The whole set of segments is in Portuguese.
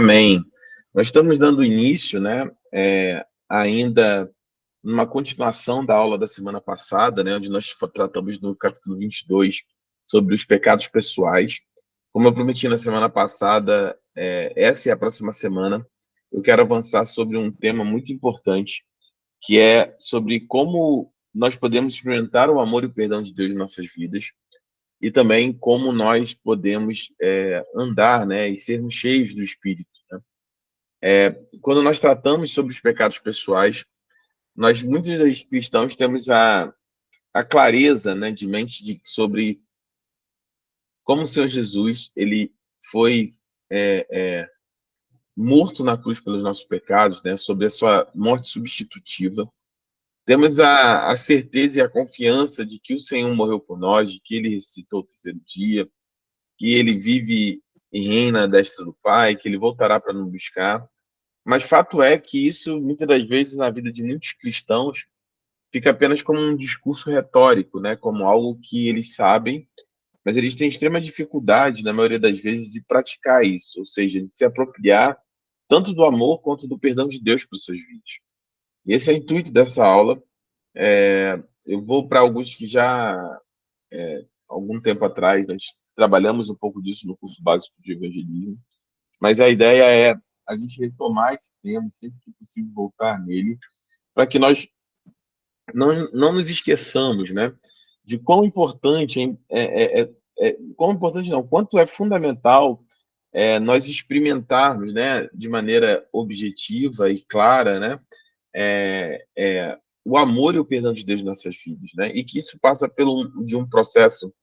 Amém. Nós estamos dando início, né, ainda numa continuação da aula da semana passada, né, onde nós tratamos no capítulo 22 sobre os pecados pessoais. Como eu prometi na semana passada, essa é a próxima semana, eu quero avançar sobre um tema muito importante, que é sobre como nós podemos experimentar o amor e o perdão de Deus em nossas vidas, e também como nós podemos andar, né, e sermos cheios do Espírito, né? Quando nós tratamos sobre os pecados pessoais, nós, muitos dos cristãos, temos a clareza, né, de mente sobre como o Senhor Jesus ele foi morto na cruz pelos nossos pecados, né, sobre a sua morte substitutiva. Temos a certeza e a confiança de que o Senhor morreu por nós, de que ele ressuscitou o terceiro dia, que ele vive e reina à destra do Pai, que ele voltará para nos buscar. Mas fato é que isso, muitas das vezes, na vida de muitos cristãos, fica apenas como um discurso retórico, né? Como algo que eles sabem, mas eles têm extrema dificuldade, na maioria das vezes, de praticar isso, ou seja, de se apropriar tanto do amor quanto do perdão de Deus para os seus vídeos. E esse é o intuito dessa aula. Eu vou para alguns que já, algum tempo atrás, nós trabalhamos um pouco disso no curso básico de evangelismo, mas a ideia é a gente retomar esse tema, sempre que possível voltar nele, para que nós não nos esqueçamos, né, de quão importante quão importante não, quanto é fundamental nós experimentarmos, né, de maneira objetiva e clara, né, o amor e o perdão de Deus em nossas vidas, né, e que isso passa de um processo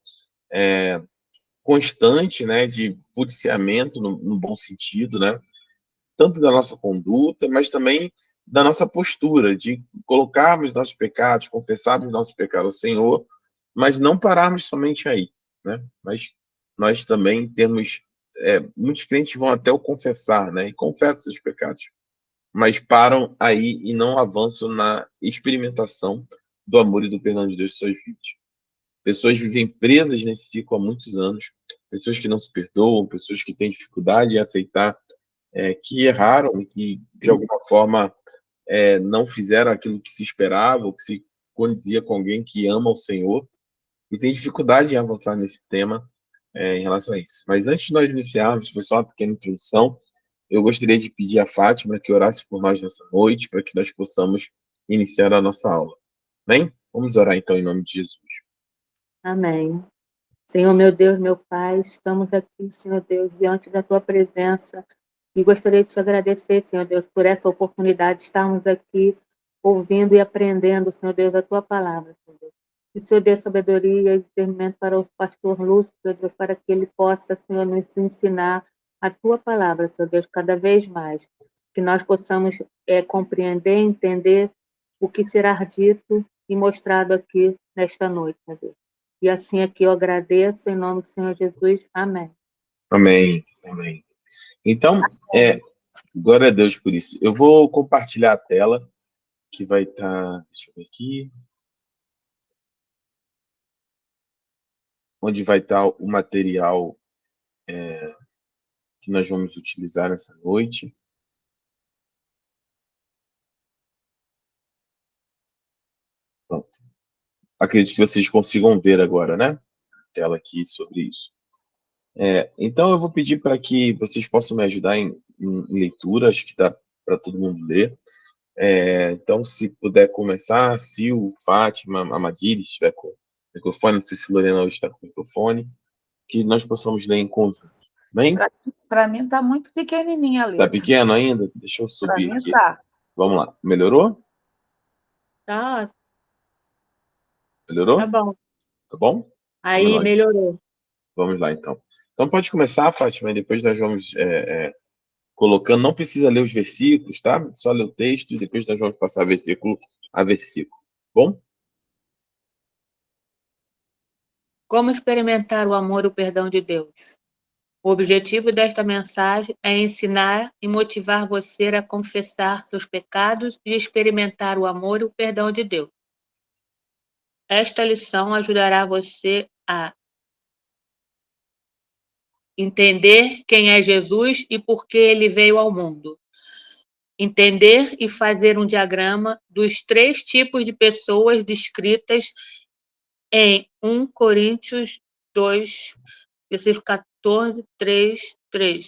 constante, né, de policiamento no bom sentido, né, tanto da nossa conduta, mas também da nossa postura, de colocarmos nossos pecados, confessarmos nossos pecados ao Senhor, mas não pararmos somente aí, né? Mas nós também temos, muitos crentes vão até o confessar, né? E confessam seus pecados, mas param aí e não avançam na experimentação do amor e do perdão de Deus em suas vidas. Pessoas vivem presas nesse ciclo há muitos anos, pessoas que não se perdoam, pessoas que têm dificuldade em aceitar que erraram e que, de alguma forma, não fizeram aquilo que se esperava, ou que se condizia com alguém que ama o Senhor, e tem dificuldade em avançar nesse tema em relação a isso. Mas antes de nós iniciarmos, foi só uma pequena introdução, eu gostaria de pedir a Fátima que orasse por nós nessa noite, para que nós possamos iniciar a nossa aula. Bem? Vamos orar então em nome de Jesus. Amém. Senhor, meu Deus, meu Pai, estamos aqui, Senhor Deus, diante da Tua presença e gostaria de te agradecer, Senhor Deus, por essa oportunidade de estarmos aqui ouvindo e aprendendo, Senhor Deus, a Tua palavra, Senhor Deus. Que o Senhor dê sabedoria e discernimento para o pastor Lúcio, Senhor Deus, para que ele possa, Senhor, nos ensinar a Tua palavra, Senhor Deus, cada vez mais. Que nós possamos compreender, entender o que será dito e mostrado aqui nesta noite, Senhor Deus. E assim aqui eu agradeço, em nome do Senhor Jesus. Amém. Amém. Amém. Então, glória a Deus por isso. Eu vou compartilhar a tela, que vai estar, deixa eu ver aqui, onde vai estar o material que nós vamos utilizar nessa noite. Pronto. Acredito que vocês consigam ver agora, né? Tela aqui sobre isso. Então, eu vou pedir para que vocês possam me ajudar em leitura, acho que dá para todo mundo ler. Então, se puder começar, Sil, Fátima, Amadiri, se estiver com o microfone, não sei se Lorena hoje está com o microfone, que nós possamos ler em conjunto. Bem? Para mim está muito pequenininha a letra. Está pequeno ainda? Deixa eu subir aqui. Tá. Vamos lá. Melhorou? Tá. Melhorou? Tá bom. Tá bom? Aí, melhorou. Vamos lá, então. Então, pode começar, Fátima, e depois nós vamos colocando. Não precisa ler os versículos, tá? Só ler o texto e depois nós vamos passar versículo a versículo. Bom? Como experimentar o amor e o perdão de Deus? O objetivo desta mensagem é ensinar e motivar você a confessar seus pecados e experimentar o amor e o perdão de Deus. Esta lição ajudará você a Entender quem é Jesus e por que ele veio ao mundo. Entender e fazer um diagrama dos 3 tipos de pessoas descritas em 1 Coríntios 2, versículo 14, 3, 3.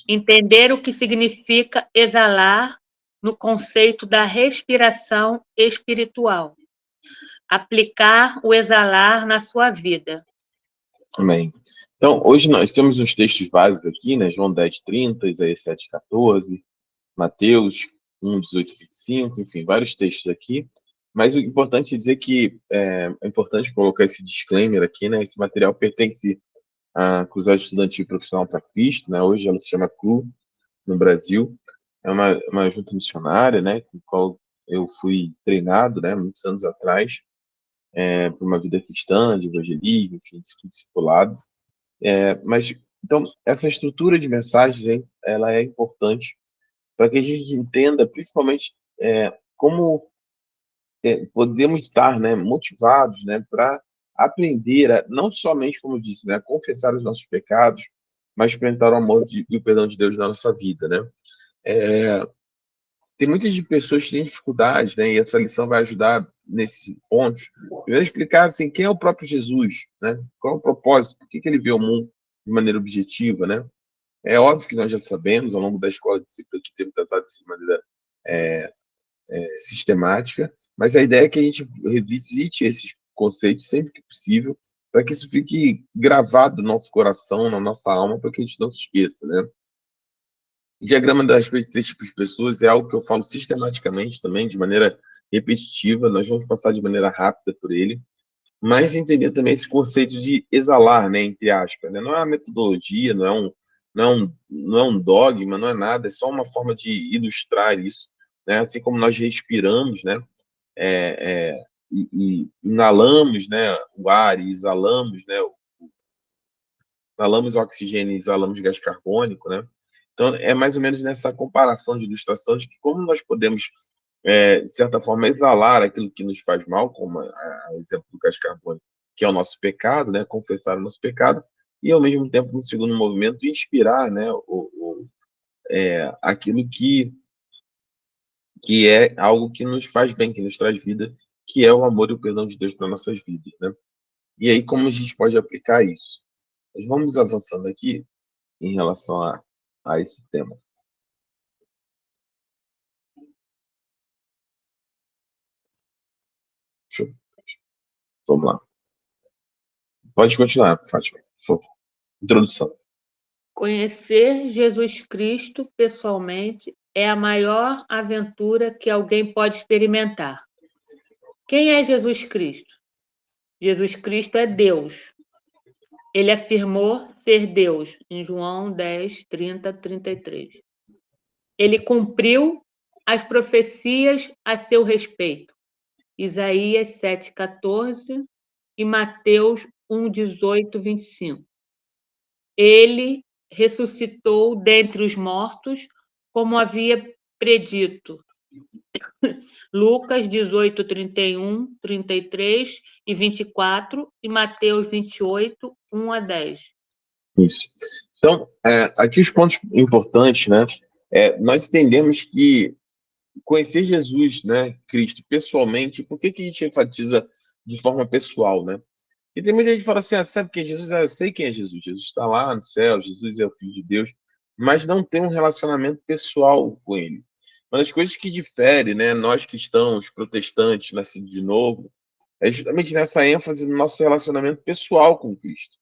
Entender o que significa exalar no conceito da respiração espiritual. Aplicar o exalar na sua vida. Amém. Então, hoje nós temos uns textos básicos aqui, né? João 10, 30, Isaías 7, 14, Mateus 1, 18, 25, enfim, vários textos aqui. Mas o importante é dizer que é importante colocar esse disclaimer aqui, né? Esse material pertence à Cruzada Estudantil Profissional para Cristo, né? Hoje ela se chama CRU, no Brasil. É uma junta missionária, né? Com a qual eu fui treinado, né? Muitos anos atrás, para uma vida cristã, de evangelismo, enfim, discipulado. Mas, então, essa estrutura de mensagens, hein, ela é importante para que a gente entenda, principalmente, como podemos estar, né, motivados, né, para aprender a, não somente, como eu disse, né, a confessar os nossos pecados, mas experimentar o amor e o perdão de Deus na nossa vida, né? Tem muitas pessoas que têm dificuldades, né, e essa lição vai ajudar nesses pontos. Primeiro, explicar assim, quem é o próprio Jesus, né? Qual é o propósito, por que ele veio ao mundo de maneira objetiva, né? É óbvio que nós já sabemos, ao longo da escola de discípulo, que temos tratado isso de maneira sistemática, mas a ideia é que a gente revisite esses conceitos sempre que possível, para que isso fique gravado no nosso coração, na nossa alma, para que a gente não se esqueça, né? O diagrama das 3 tipos de pessoas é algo que eu falo sistematicamente também, de maneira repetitiva, nós vamos passar de maneira rápida por ele, mas entender também esse conceito de exalar, né, entre aspas, né? Não é uma metodologia, não é um dogma, não é nada, é só uma forma de ilustrar isso, né? Assim como nós respiramos, né, e inalamos, né, o ar e exalamos, né, inalamos oxigênio e exalamos gás carbônico, né? Então, é mais ou menos nessa comparação de ilustração de que como nós podemos, de certa forma, exalar aquilo que nos faz mal, como a exemplo do gás carbônico, que é o nosso pecado, né? Confessar o nosso pecado, e, ao mesmo tempo, no segundo movimento, inspirar, né? Aquilo que é algo que nos faz bem, que nos traz vida, que é o amor e o perdão de Deus para nossas vidas, né? E aí, como a gente pode aplicar isso? Nós vamos avançando aqui em relação a esse tema. Vamos lá. Pode continuar, Fátima. Introdução. Conhecer Jesus Cristo pessoalmente é a maior aventura que alguém pode experimentar. Quem é Jesus Cristo? Jesus Cristo é Deus. Ele afirmou ser Deus em João 10, 30, 33. Ele cumpriu as profecias a seu respeito. Isaías 7, 14 e Mateus 1, 18, 25. Ele ressuscitou dentre os mortos, como havia predito. Lucas 18, 31, 33 e 24 e Mateus 28, 1 a 10. Isso. Então, aqui os pontos importantes, né? Nós entendemos que conhecer Jesus, né, Cristo, pessoalmente, por que a gente enfatiza de forma pessoal, né? E tem muita gente que fala assim, sabe quem é Jesus? Eu sei quem é Jesus. Jesus está lá no céu, Jesus é o Filho de Deus, mas não tem um relacionamento pessoal com ele. Uma das coisas que difere, né, nós cristãos, protestantes, nascidos de novo, é justamente nessa ênfase no nosso relacionamento pessoal com Cristo.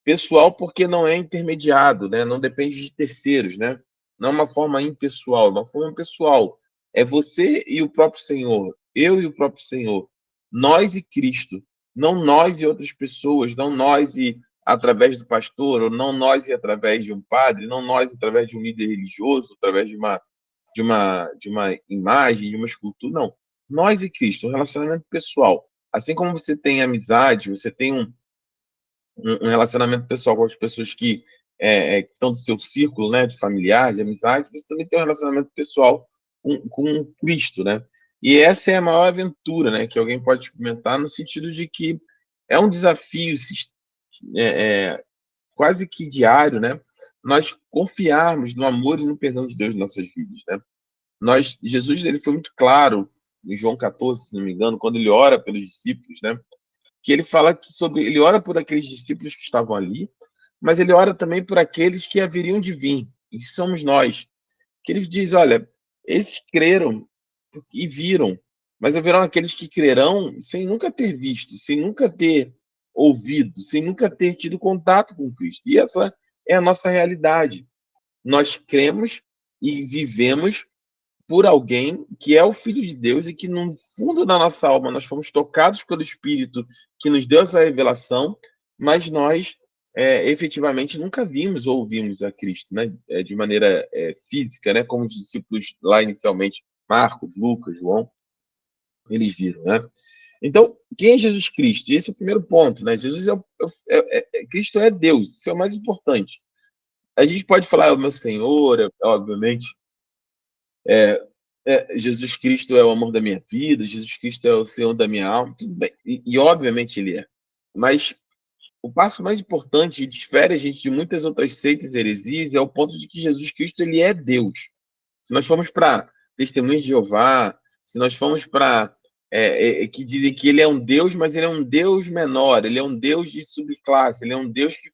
Pessoal porque não é intermediado, né? Não depende de terceiros, né? Não é uma forma impessoal, é uma forma pessoal. É você e o próprio Senhor, eu e o próprio Senhor, nós e Cristo, não nós e outras pessoas, não nós e através do pastor, ou não nós e através de um padre, não nós através de um líder religioso, através de uma imagem, de uma escultura, não. Nós e Cristo, um relacionamento pessoal. Assim como você tem amizade, você tem um relacionamento pessoal com as pessoas que estão do seu círculo, né, de familiar, de amizade, você também tem um relacionamento pessoal com Cristo, né? E essa é a maior aventura, né, que alguém pode experimentar no sentido de que é um desafio quase que diário, né, nós confiarmos no amor e no perdão de Deus em nossas vidas, né? Jesus, ele foi muito claro em João 14, se não me engano, quando ele ora pelos discípulos, né, que ele fala que ele ora por aqueles discípulos que estavam ali, mas ele ora também por aqueles que haveriam de vir, e somos nós. Que ele diz, olha, esses creram e viram, mas haverão aqueles que crerão sem nunca ter visto, sem nunca ter ouvido, sem nunca ter tido contato com Cristo. E essa é a nossa realidade. Nós cremos e vivemos por alguém que é o Filho de Deus e que, no fundo da nossa alma, nós fomos tocados pelo Espírito que nos deu essa revelação, mas nós efetivamente nunca vimos ou ouvimos a Cristo, né? De maneira física, né? Como os discípulos lá inicialmente, Marcos, Lucas, João, eles viram, né? Então, quem é Jesus Cristo? Esse é o primeiro ponto, né? Jesus Cristo é Deus, isso é o mais importante. A gente pode falar, é o meu Senhor, obviamente, Jesus Cristo é o amor da minha vida, Jesus Cristo é o Senhor da minha alma, tudo bem, e obviamente ele é. Mas o passo mais importante, e difere a gente de muitas outras seitas e heresias, é o ponto de que Jesus Cristo ele é Deus. Se nós formos para Testemunhas de Jeová, se nós formos para que dizem que ele é um Deus, mas ele é um Deus menor, ele é um Deus de subclasse, ele é um Deus que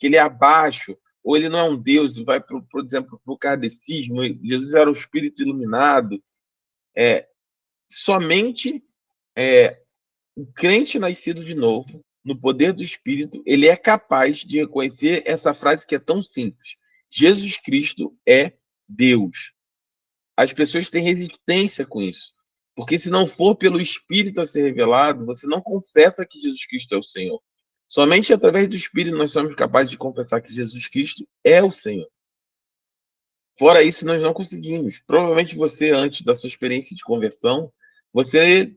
ele é abaixo, ou ele não é um Deus, vai, por exemplo, para o kardecismo, Jesus era o Espírito iluminado. Somente o crente nascido de novo, no poder do Espírito, ele é capaz de reconhecer essa frase que é tão simples. Jesus Cristo é Deus. As pessoas têm resistência com isso. Porque se não for pelo Espírito a ser revelado, você não confessa que Jesus Cristo é o Senhor. Somente através do Espírito nós somos capazes de confessar que Jesus Cristo é o Senhor. Fora isso, nós não conseguimos. Provavelmente você, antes da sua experiência de conversão, você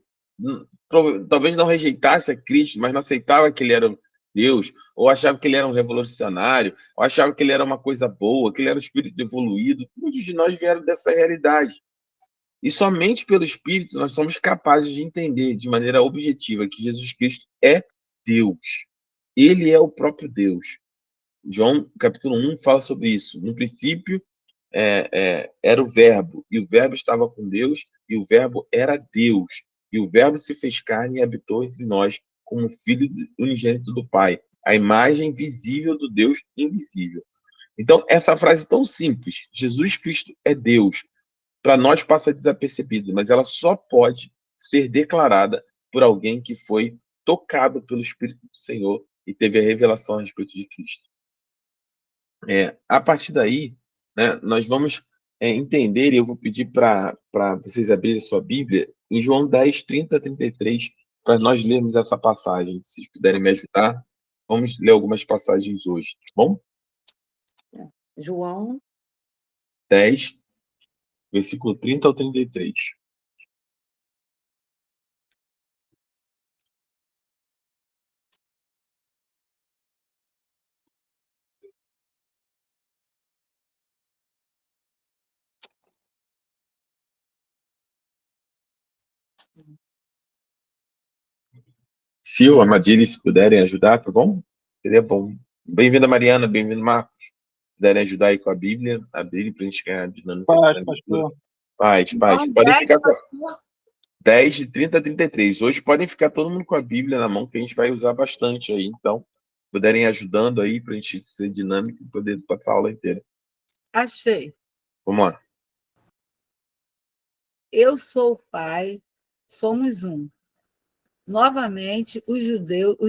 talvez não rejeitasse a Cristo, mas não aceitava que ele era Deus, ou achava que ele era um revolucionário, ou achava que ele era uma coisa boa, que ele era um espírito evoluído. Muitos de nós vieram dessa realidade. E somente pelo Espírito nós somos capazes de entender de maneira objetiva que Jesus Cristo é Deus. Ele é o próprio Deus. João, capítulo 1, fala sobre isso. No princípio, era o Verbo, e o Verbo estava com Deus, e o Verbo era Deus. E o Verbo se fez carne e habitou entre nós, como Filho unigênito do Pai, a imagem visível do Deus invisível. Então, essa frase tão simples, Jesus Cristo é Deus, para nós passa desapercebido, mas ela só pode ser declarada por alguém que foi tocado pelo Espírito do Senhor e teve a revelação a respeito de Cristo. A partir daí, né, nós vamos entender, e eu vou pedir para vocês abrirem sua Bíblia, em João 10, 30 a 33, para nós lermos essa passagem. Se vocês puderem me ajudar, vamos ler algumas passagens hoje, tá bom? João 10, versículo 30 ao 33. Se o Amadili, se puderem ajudar, tá bom? Seria bom. Bem-vinda, Mariana, bem-vindo, Marcos. Se puderem ajudar aí com a Bíblia, abrir para a gente ganhar dinâmica. Paz. Podem ficar com 10, de 30 a 33. Hoje podem ficar todo mundo com a Bíblia na mão, que a gente vai usar bastante aí. Então, puderem ajudando aí para a gente ser dinâmico e poder passar a aula inteira. Achei. Vamos lá. Eu sou o Pai, somos um. Novamente, os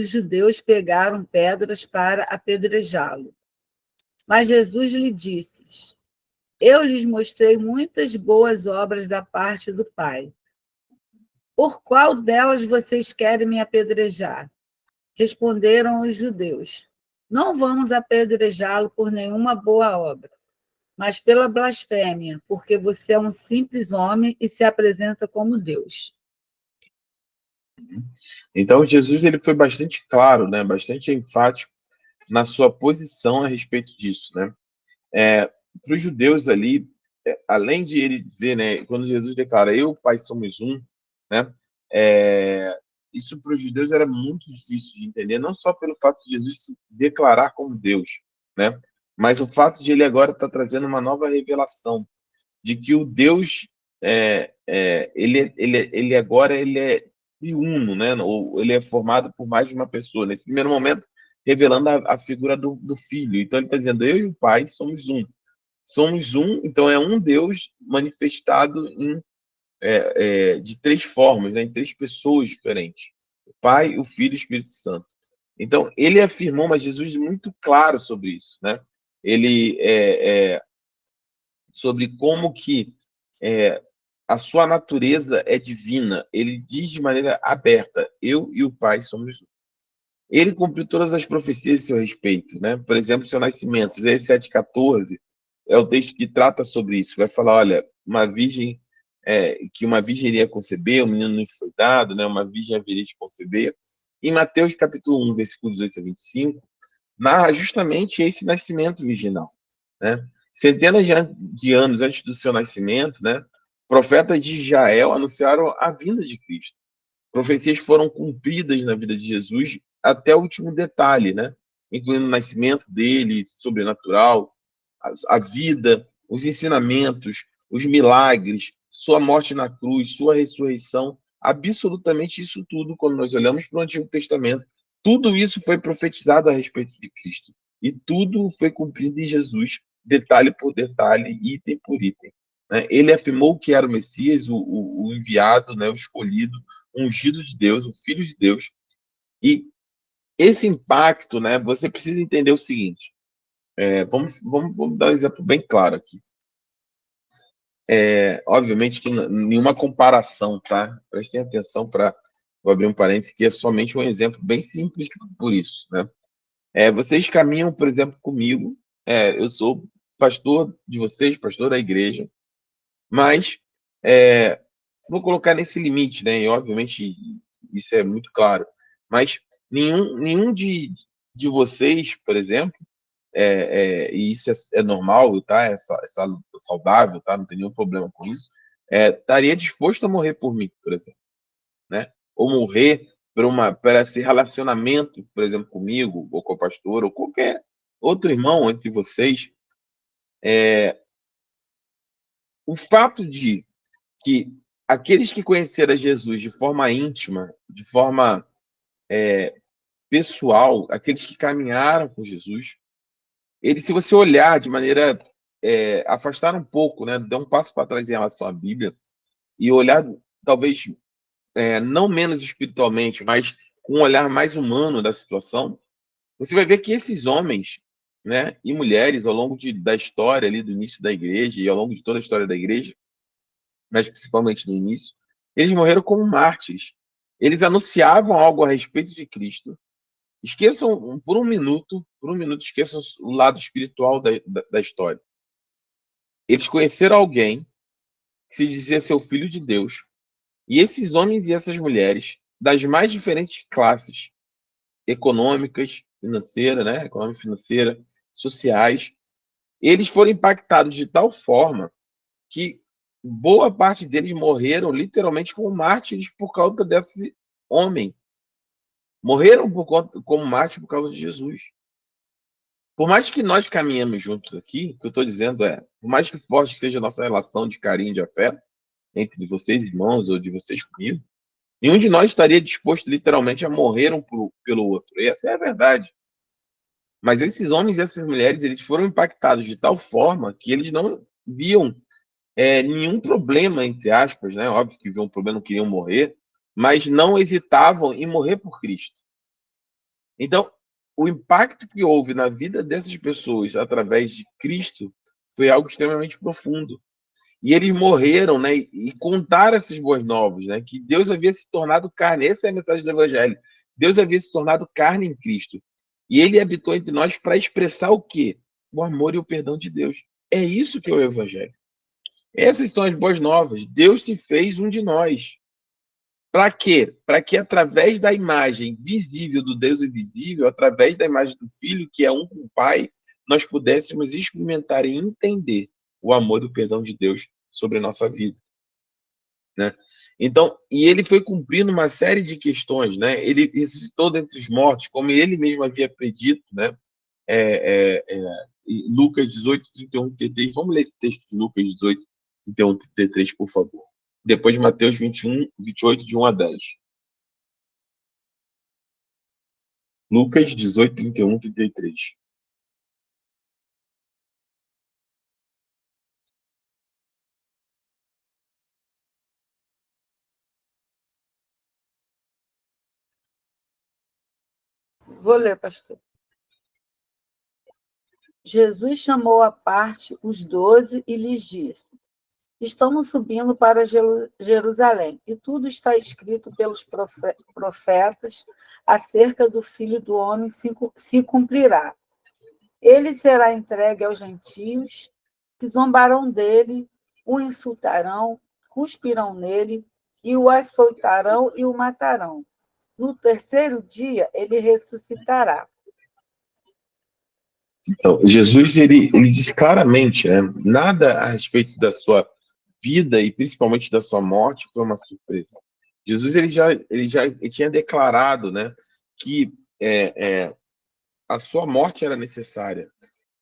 judeus pegaram pedras para apedrejá-lo. Mas Jesus lhe disse: Eu lhes mostrei muitas boas obras da parte do Pai. Por qual delas vocês querem me apedrejar? Responderam os judeus: Não vamos apedrejá-lo por nenhuma boa obra, mas pela blasfêmia, porque você é um simples homem e se apresenta como Deus. Então, Jesus ele foi bastante claro, né? Bastante enfático na sua posição a respeito disso, né? Para os judeus ali, além de ele dizer, né? Quando Jesus declara, eu, Pai, somos um, né? isso para os judeus era muito difícil de entender, não só pelo fato de Jesus se declarar como Deus, né? Mas o fato de ele agora estar trazendo uma nova revelação de que o Deus ele agora ele é triuno, né? Ou ele é formado por mais de uma pessoa. Nesse primeiro momento, revelando a figura do Filho. Então ele está dizendo: eu e o Pai somos um. Somos um, então é um Deus manifestado de três formas, né? Em três pessoas diferentes: o Pai, o Filho e o Espírito Santo. Então ele afirmou, mas Jesus é muito claro sobre isso, né? Ele sobre como que a sua natureza é divina. Ele diz de maneira aberta: eu e o Pai somos um. Ele cumpriu todas as profecias a seu respeito, né? Por exemplo, seu nascimento, Isaías 7,14, é o texto que trata sobre isso. Vai falar: olha, que uma virgem iria conceber, um menino nos foi dado, né? Uma virgem haveria de conceber. Em Mateus capítulo 1, versículos 18 a 25, narra justamente esse nascimento virginal, né? Centenas de anos antes do seu nascimento, né? Profetas de Israel anunciaram a vinda de Cristo. Profecias foram cumpridas na vida de Jesus até o último detalhe, né? Incluindo o nascimento dele, sobrenatural, a vida, os ensinamentos, os milagres, sua morte na cruz, sua ressurreição, absolutamente isso tudo, quando nós olhamos para o Antigo Testamento, tudo isso foi profetizado a respeito de Cristo. E tudo foi cumprido em Jesus, detalhe por detalhe, item por item, né? Ele afirmou que era o Messias, o enviado, né, o escolhido, o ungido de Deus, o Filho de Deus. E esse impacto, né, você precisa entender o seguinte. Vamos dar um exemplo bem claro aqui. Obviamente que nenhuma comparação, tá? Prestem atenção vou abrir um parênteses, que é somente um exemplo bem simples por isso, né? Vocês caminham, por exemplo, comigo. Eu sou pastor de vocês, pastor da igreja, mas vou colocar nesse limite, né? E obviamente isso é muito claro. Mas nenhum de vocês, por exemplo, e isso é normal, tá? É saudável, tá? Não tem nenhum problema com isso. Estaria disposto a morrer por mim, por exemplo, né? Ou morrer por esse relacionamento, por exemplo, comigo, ou com o pastor, ou qualquer outro irmão entre vocês. O fato de que aqueles que conheceram Jesus de forma íntima, de forma pessoal, aqueles que caminharam com Jesus, se você olhar de maneira afastar um pouco, né, dar um passo para trás em relação à Bíblia e olhar talvez não menos espiritualmente, mas com um olhar mais humano da situação, você vai ver que esses homens, né, e mulheres ao longo da história ali do início da igreja e ao longo de toda a história da igreja, mas principalmente no início, eles morreram como mártires. Eles anunciavam algo a respeito de Cristo. Esqueçam por um minuto, esqueçam o lado espiritual da história. Eles conheceram alguém que se dizia ser o Filho de Deus. E esses homens e essas mulheres, das mais diferentes classes econômicas, financeira, né? Econômica, financeira, sociais, eles foram impactados de tal forma que boa parte deles morreram literalmente como mártires por causa desse homem. Morreram como mártires por causa de Jesus. Por mais que nós caminhemos juntos aqui, o que eu estou dizendo por mais que forte que seja a nossa relação de carinho e de afeto entre vocês, irmãos, ou de vocês comigo, nenhum de nós estaria disposto literalmente a morrer pelo outro. E essa é a verdade. Mas esses homens e essas mulheres, eles foram impactados de tal forma que eles não viam nenhum problema, entre aspas, né? Óbvio que viam um problema, não queriam morrer, mas não hesitavam em morrer por Cristo. Então, o impacto que houve na vida dessas pessoas através de Cristo foi algo extremamente profundo. E eles morreram, né? E contaram essas boas novas, né? Que Deus havia se tornado carne. Essa é a mensagem do Evangelho. Deus havia se tornado carne em Cristo. E ele habitou entre nós para expressar o quê? O amor e o perdão de Deus. É isso que é o Evangelho. Essas são as boas novas. Deus se fez um de nós. Para quê? Para que através da imagem visível do Deus invisível, através da imagem do Filho, que é um com o Pai, nós pudéssemos experimentar e entender o amor e o perdão de Deus sobre a nossa vida, né? Então, e ele foi cumprindo uma série de questões, né? Ele ressuscitou dentre os mortos, como ele mesmo havia predito, né? Lucas 18, 31, 33. Vamos ler esse texto de Lucas 18, 31, 33, por favor. Depois de Mateus 21, 28, de 1 a 10. Lucas 18, 31, 33. Vou ler, pastor. Jesus chamou à parte os 12 e lhes disse: estamos subindo para Jerusalém, e tudo está escrito pelos profetas acerca do Filho do Homem se cumprirá. Ele será entregue aos gentios, que zombarão dele, o insultarão, cuspirão nele, e o açoitarão e o matarão. No terceiro dia, ele ressuscitará. Então, Jesus, ele disse claramente, né? Nada a respeito da sua vida e principalmente da sua morte foi uma surpresa. Jesus, ele tinha declarado, né, que a sua morte era necessária.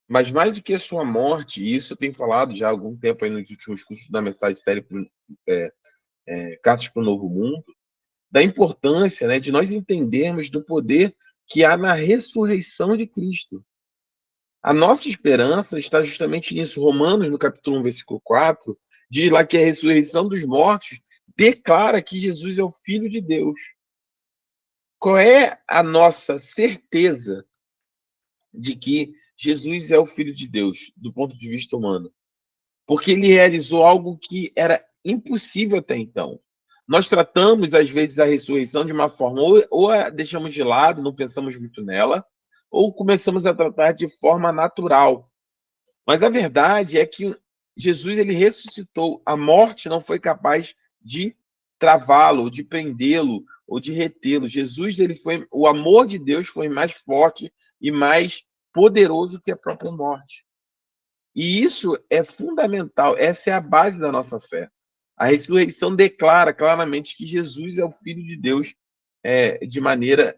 Mas mais do que a sua morte, e isso eu tenho falado já há algum tempo aí nos últimos cursos da mensagem série Cartas para o Novo Mundo, da importância, né, de nós entendermos do poder que há na ressurreição de Cristo. A nossa esperança está justamente nisso. Romanos, no capítulo 1, versículo 4, diz lá que a ressurreição dos mortos declara que Jesus é o Filho de Deus. Qual é a nossa certeza de que Jesus é o Filho de Deus, do ponto de vista humano? Porque ele realizou algo que era impossível até então. Nós tratamos, às vezes, a ressurreição de uma forma, ou a deixamos de lado, não pensamos muito nela, ou começamos a tratar de forma natural. Mas a verdade é que Jesus, ele ressuscitou. A morte não foi capaz de travá-lo, de prendê-lo ou de retê-lo. Jesus, o amor de Deus foi mais forte e mais poderoso que a própria morte. E isso é fundamental, essa é a base da nossa fé. A ressurreição declara claramente que Jesus é o Filho de Deus de maneira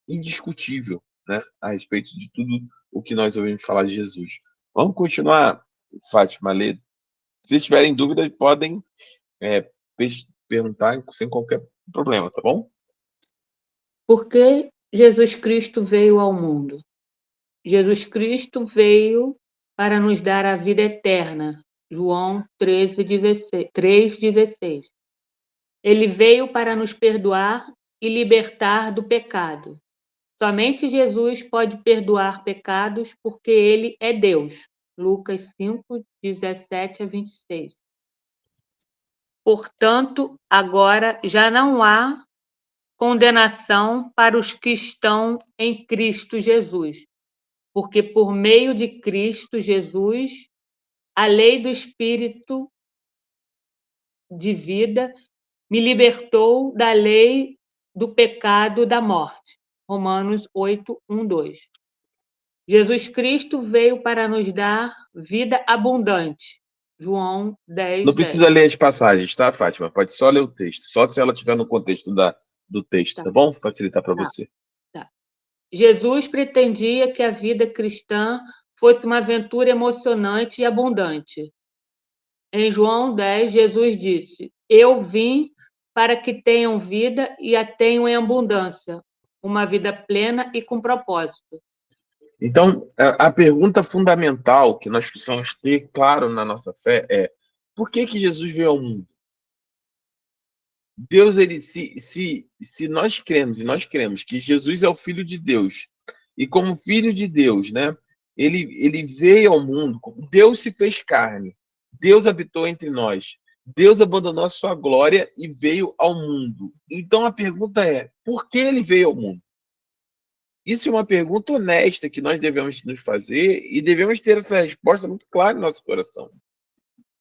indiscutível, né, a respeito de tudo o que nós ouvimos falar de Jesus. Vamos continuar, Fátima, ler. Se tiverem dúvidas, podem perguntar sem qualquer problema, tá bom? Por que Jesus Cristo veio ao mundo? Jesus Cristo veio para nos dar a vida eterna. João 3,16. Ele veio para nos perdoar e libertar do pecado. Somente Jesus pode perdoar pecados porque ele é Deus. Lucas 5, 17 a 26. Portanto, agora já não há condenação para os que estão em Cristo Jesus, porque por meio de Cristo Jesus, a lei do Espírito de vida me libertou da lei do pecado da morte. Romanos 8, 1, 2. Jesus Cristo veio para nos dar vida abundante. João 10, Não 10. precisa ler as passagens, tá, Fátima? Pode só ler o texto. Só se ela estiver no contexto do texto, tá bom? Facilitar para você. Tá. Jesus pretendia que a vida cristã fosse uma aventura emocionante e abundante. Em João 10, Jesus disse: eu vim para que tenham vida e a tenham em abundância, uma vida plena e com propósito. Então, a pergunta fundamental que nós precisamos ter claro na nossa fé é: por que Jesus veio ao mundo? Deus, se nós cremos, e nós cremos que Jesus é o Filho de Deus, e como Filho de Deus, né, ele veio ao mundo, Deus se fez carne, Deus habitou entre nós, Deus abandonou a sua glória e veio ao mundo. Então a pergunta é: por que ele veio ao mundo? Isso é uma pergunta honesta que nós devemos nos fazer e devemos ter essa resposta muito clara em nosso coração.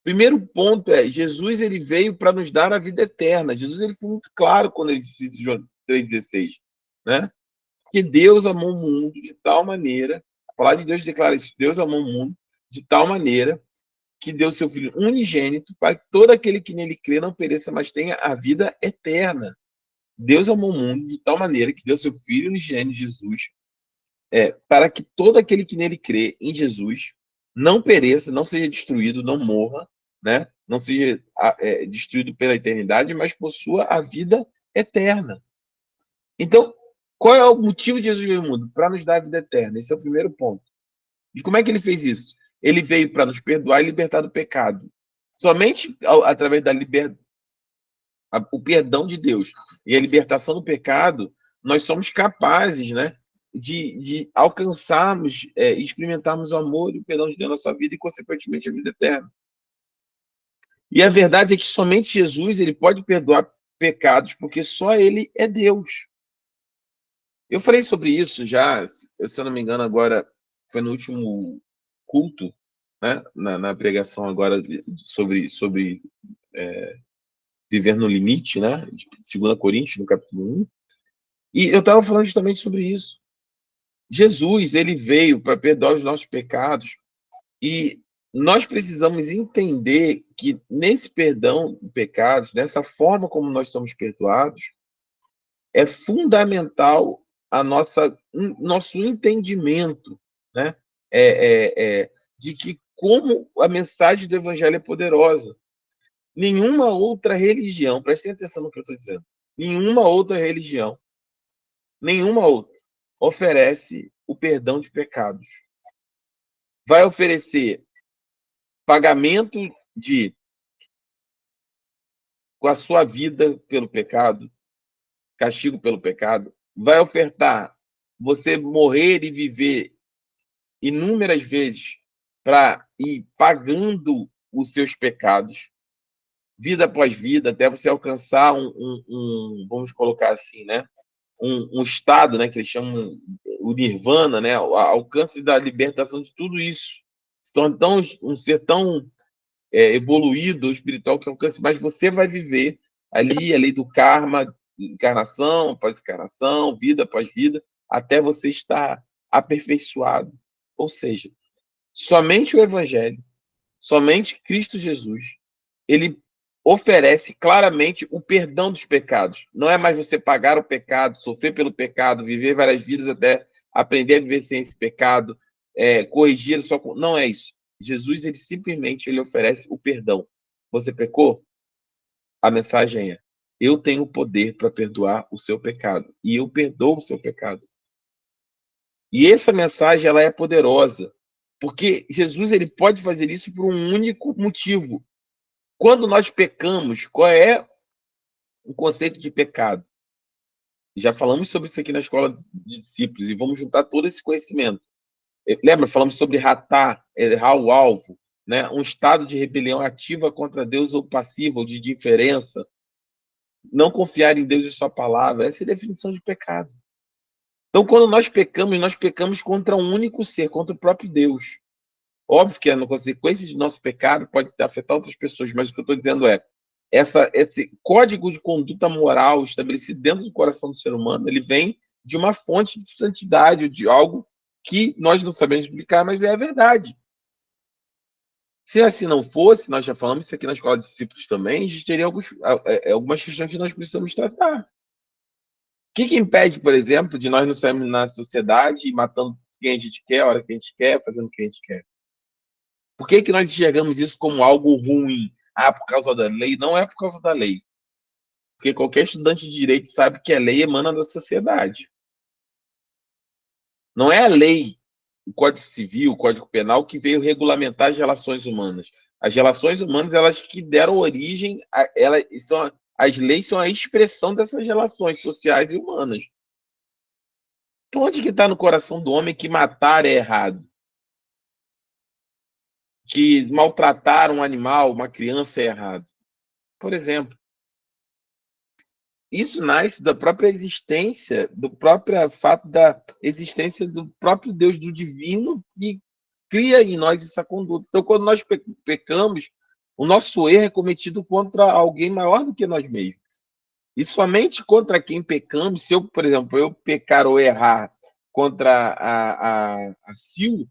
Primeiro ponto é: Jesus, ele veio para nos dar a vida eterna. Jesus, ele foi muito claro quando ele disse em João 3,16, né? Que Deus amou o mundo de tal maneira, a palavra de Deus declara isso: Deus amou o mundo de tal maneira que deu seu Filho unigênito para que todo aquele que nele crê não pereça, mas tenha a vida eterna. Deus amou o mundo de tal maneira que deu seu Filho unigênito, Jesus, para que todo aquele que nele crê, em Jesus, não pereça, não seja destruído, não morra, né? Não seja destruído pela eternidade, mas possua a vida eterna. Então, qual é o motivo de Jesus vir ao mundo? Para nos dar a vida eterna. Esse é o primeiro ponto. E como é que ele fez isso? Ele veio para nos perdoar e libertar do pecado. Somente através o perdão de Deus e a libertação do pecado, nós somos capazes, né, de alcançarmos e experimentarmos o amor e o perdão de Deus na nossa vida e, consequentemente, a vida eterna. E a verdade é que somente Jesus ele pode perdoar pecados, porque só ele é Deus. Eu falei sobre isso já, se eu não me engano, agora foi no último culto, né, na pregação agora sobre viver no limite, né, de 2 Coríntios, no capítulo 1. E eu estava falando justamente sobre isso. Jesus, ele veio para perdoar os nossos pecados e nós precisamos entender que nesse perdão de pecados, nessa forma como nós somos perdoados, é fundamental nosso entendimento, né? De que como a mensagem do Evangelho é poderosa. Nenhuma outra religião, prestem atenção no que eu estou dizendo, nenhuma outra religião, nenhuma outra, oferece o perdão de pecados. Vai oferecer pagamento com a sua vida pelo pecado, castigo pelo pecado, vai ofertar você morrer e viver inúmeras vezes para ir pagando os seus pecados, vida após vida, até você alcançar vamos colocar assim, né? Um estado, né, que eles chamam o nirvana, né, o alcance da libertação de tudo isso. Um ser tão evoluído, espiritual, que alcance, mas você vai viver ali a lei do karma, encarnação após encarnação, vida após vida, até você estar aperfeiçoado. Ou seja, somente o Evangelho, somente Cristo Jesus, ele oferece claramente o perdão dos pecados. Não é mais você pagar o pecado, sofrer pelo pecado, viver várias vidas até aprender a viver sem esse pecado, corrigir a sua... Não é isso. Jesus, ele simplesmente ele oferece o perdão. Você pecou? A mensagem é: eu tenho o poder para perdoar o seu pecado. E eu perdoo o seu pecado. E essa mensagem ela é poderosa. Porque Jesus ele pode fazer isso por um único motivo. Quando nós pecamos, qual é o conceito de pecado? Já falamos sobre isso aqui na escola de discípulos e vamos juntar todo esse conhecimento. Lembra? Falamos sobre errar o alvo, né? Um estado de rebelião ativa contra Deus ou passiva, ou de indiferença. Não confiar em Deus e sua palavra. Essa é a definição de pecado. Então, quando nós pecamos contra um único ser, contra o próprio Deus. Óbvio que a consequência de nosso pecado pode afetar outras pessoas, mas o que eu estou dizendo é esse código de conduta moral estabelecido dentro do coração do ser humano, ele vem de uma fonte de santidade, de algo que nós não sabemos explicar, mas é a verdade. Se assim não fosse, nós já falamos isso aqui na escola de discípulos também, a gente teria algumas questões que nós precisamos tratar. O que impede, por exemplo, de nós não sairmos na sociedade e matando quem a gente quer, a hora que a gente quer, fazendo o que a gente quer? Por que nós enxergamos isso como algo ruim? Por causa da lei? Não é por causa da lei. Porque qualquer estudante de direito sabe que a lei emana da sociedade. Não é a lei, o Código Civil, o Código Penal, que veio regulamentar as relações humanas. As relações humanas, elas que deram origem, as leis são a expressão dessas relações sociais e humanas. Então, onde que está no coração do homem que matar é errado? Que maltratar um animal, uma criança é errado? Por exemplo. Isso nasce da própria existência, do próprio fato da existência do próprio Deus, do divino, que cria em nós essa conduta. Então, quando nós pecamos, o nosso erro é cometido contra alguém maior do que nós mesmos. E somente contra quem pecamos, se eu, por exemplo, eu pecar ou errar contra a Sil,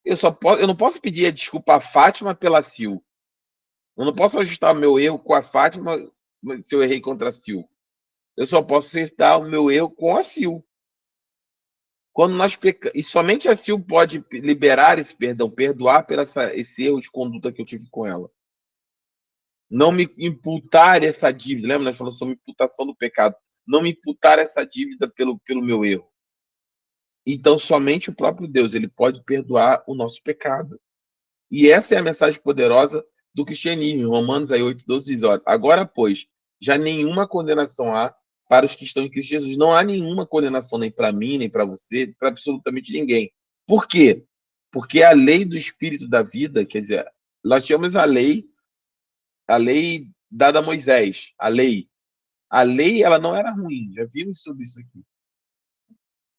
eu não posso pedir a desculpa à Fátima pela Sil. Eu não posso ajustar o meu erro com a Fátima se eu errei contra a Sil. Eu só posso acertar o meu erro com a Sil. Quando nós pecamos, e somente a Sil pode liberar esse perdão, perdoar por esse erro de conduta que eu tive com ela. Não me imputar essa dívida. Lembra? Nós falamos sobre imputação do pecado. Não me imputar essa dívida pelo meu erro. Então, somente o próprio Deus ele pode perdoar o nosso pecado. E essa é a mensagem poderosa do cristianismo. Romanos 8:12 diz, olha, agora, pois, já nenhuma condenação há para os que estão em Cristo Jesus. Não há nenhuma condenação nem para mim, nem para você, para absolutamente ninguém. Por quê? Porque a lei do Espírito da vida, quer dizer, nós tínhamos a lei dada a Moisés, a lei. A lei, ela não era ruim, já vimos sobre isso aqui.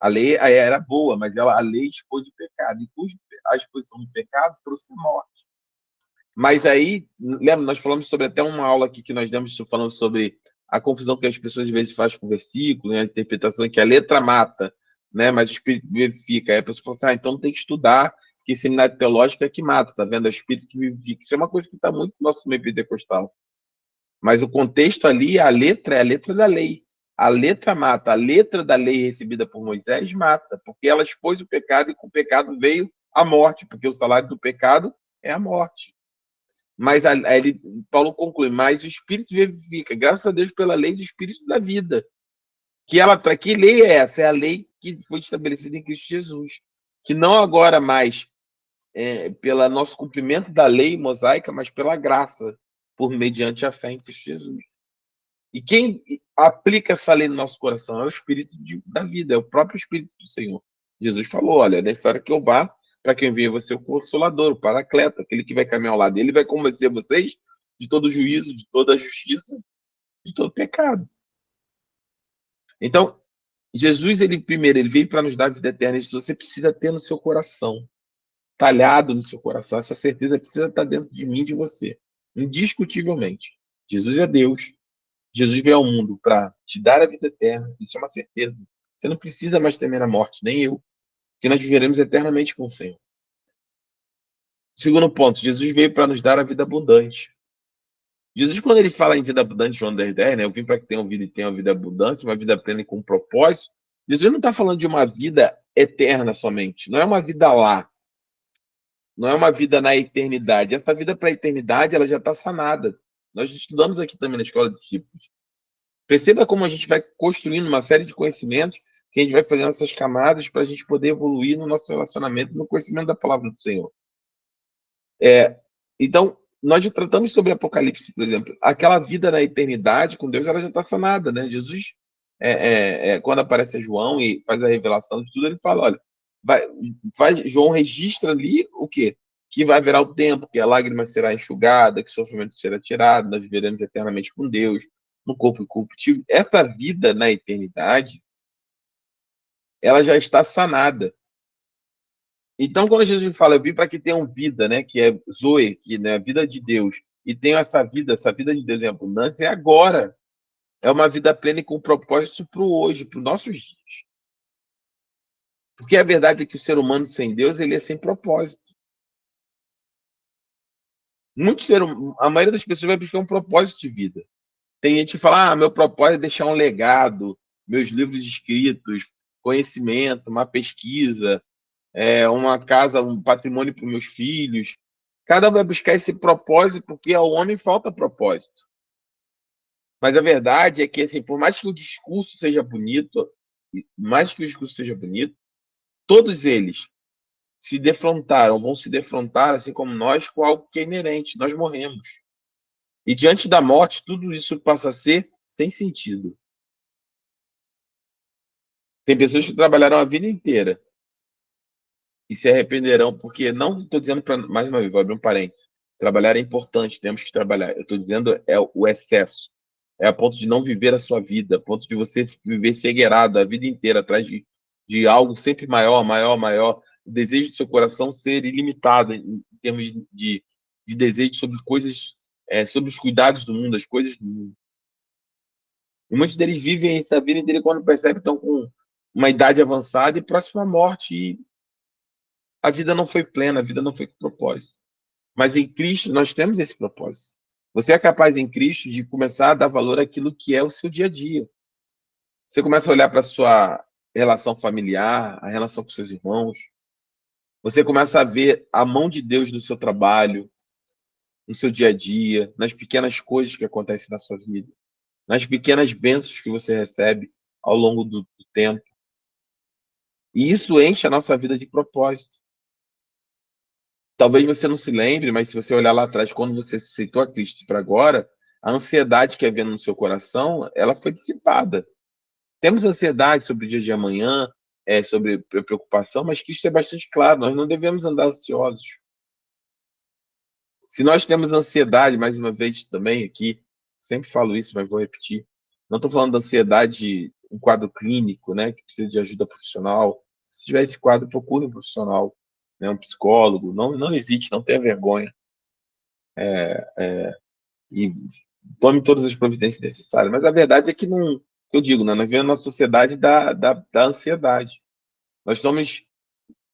A lei era boa, mas a lei expôs o pecado. E a exposição do pecado trouxe morte. Mas aí, lembra, nós falamos sobre até uma aula aqui que nós demos falando sobre a confusão que as pessoas às vezes fazem com o versículo, né, a interpretação que a letra mata, né, mas o Espírito vivifica. Aí a pessoa fala assim, então tem que estudar, que seminário teológico é que mata, tá vendo? É o Espírito que vivifica. Isso é uma coisa que está muito no nosso meio pentecostal. Mas o contexto ali, a letra é a letra da lei. A letra mata. A letra da lei recebida por Moisés mata, porque ela expôs o pecado e com o pecado veio a morte, porque o salário do pecado é a morte. Mas Paulo conclui, mas o Espírito vivifica, graças a Deus pela lei do Espírito da vida. Que lei é essa? É a lei que foi estabelecida em Cristo Jesus. Que não agora mais pelo nosso cumprimento da lei mosaica, mas pela graça, por mediante a fé em Cristo Jesus. E quem aplica essa lei no nosso coração é o Espírito da vida, é o próprio Espírito do Senhor. Jesus falou, olha, nessa hora que eu vá, para quem envia você o Consolador, o Paracleto, aquele que vai caminhar ao lado dele, vai convencer vocês de todo juízo, de toda justiça, de todo pecado. Então, Jesus, ele veio para nos dar a vida eterna. Isso você precisa ter no seu coração, talhado no seu coração. Essa certeza precisa estar dentro de mim e de você, indiscutivelmente. Jesus é Deus. Jesus veio ao mundo para te dar a vida eterna. Isso é uma certeza. Você não precisa mais temer a morte, nem eu, que nós viveremos eternamente com o Senhor. Segundo ponto, Jesus veio para nos dar a vida abundante. Jesus, quando ele fala em vida abundante, João 10:10, né? Eu vim para que tenham vida e tenham vida abundante, uma vida plena e com propósito. Jesus não está falando de uma vida eterna somente. Não é uma vida lá. Não é uma vida na eternidade. Essa vida para a eternidade, ela já está sanada. Nós estudamos aqui também na Escola de Discípulos. Perceba como a gente vai construindo uma série de conhecimentos que a gente vai fazendo essas camadas para a gente poder evoluir no nosso relacionamento, no conhecimento da palavra do Senhor. Então, nós já tratamos sobre Apocalipse, por exemplo. Aquela vida na eternidade com Deus, ela já está sanada, né? Jesus, quando aparece a João e faz a revelação de tudo, ele fala, olha, João registra ali o quê? Que vai haverá o tempo, que a lágrima será enxugada, que o sofrimento será tirado, nós viveremos eternamente com Deus, no corpo incorruptível. Essa vida na eternidade, ela já está sanada. Então, quando Jesus fala, eu vim para que tenham vida, né, que é Zoe, que é a vida de Deus, e tenho essa vida de Deus em abundância, é agora. É uma vida plena e com propósito para o hoje, para os nossos dias. Porque a verdade é que o ser humano sem Deus, ele é sem propósito. A maioria das pessoas vai buscar um propósito de vida. Tem gente que fala, meu propósito é deixar um legado, meus livros escritos, conhecimento, uma pesquisa, uma casa, um patrimônio para os meus filhos. Cada um vai buscar esse propósito porque ao homem falta propósito. Mas a verdade é que, assim, por mais que o discurso seja bonito, todos eles vão se defrontar, assim como nós, com algo que é inerente. Nós morremos. E diante da morte, tudo isso passa a ser sem sentido. Tem pessoas que trabalharam a vida inteira e se arrependerão, porque não estou dizendo para. Mais uma vez, vou abrir um parênteses. Trabalhar é importante, temos que trabalhar. Eu estou dizendo o excesso. É a ponto de não viver a sua vida, a ponto de você viver cegueirado a vida inteira atrás de algo sempre maior, maior, maior. O desejo do seu coração ser ilimitado em termos de desejo sobre coisas, sobre os cuidados do mundo, as coisas do mundo. E muitos deles vivem essa vida inteira quando percebem que estão com uma idade avançada e próximo à morte. a vida não foi plena, a vida não foi com propósito. Mas em Cristo nós temos esse propósito. Você é capaz em Cristo de começar a dar valor àquilo que é o seu dia a dia. Você começa a olhar para a sua relação familiar, a relação com seus irmãos. Você começa a ver a mão de Deus no seu trabalho, no seu dia a dia, nas pequenas coisas que acontecem na sua vida, nas pequenas bênçãos que você recebe ao longo do tempo. E isso enche a nossa vida de propósito. Talvez você não se lembre, mas se você olhar lá atrás, quando você aceitou a Cristo para agora, a ansiedade que havia no seu coração, ela foi dissipada. Temos ansiedade sobre o dia de amanhã, sobre preocupação, mas Cristo é bastante claro, nós não devemos andar ansiosos. Se nós temos ansiedade, mais uma vez também aqui, sempre falo isso, mas vou repetir, não estou falando de ansiedade, um quadro clínico, né, que precisa de ajuda profissional. Se tiver esse quadro, procure um profissional, né, um psicólogo, não hesite, não tenha vergonha. E tome todas as providências necessárias. Mas a verdade é que não, eu digo, né, nós vivemos uma sociedade da ansiedade. Nós somos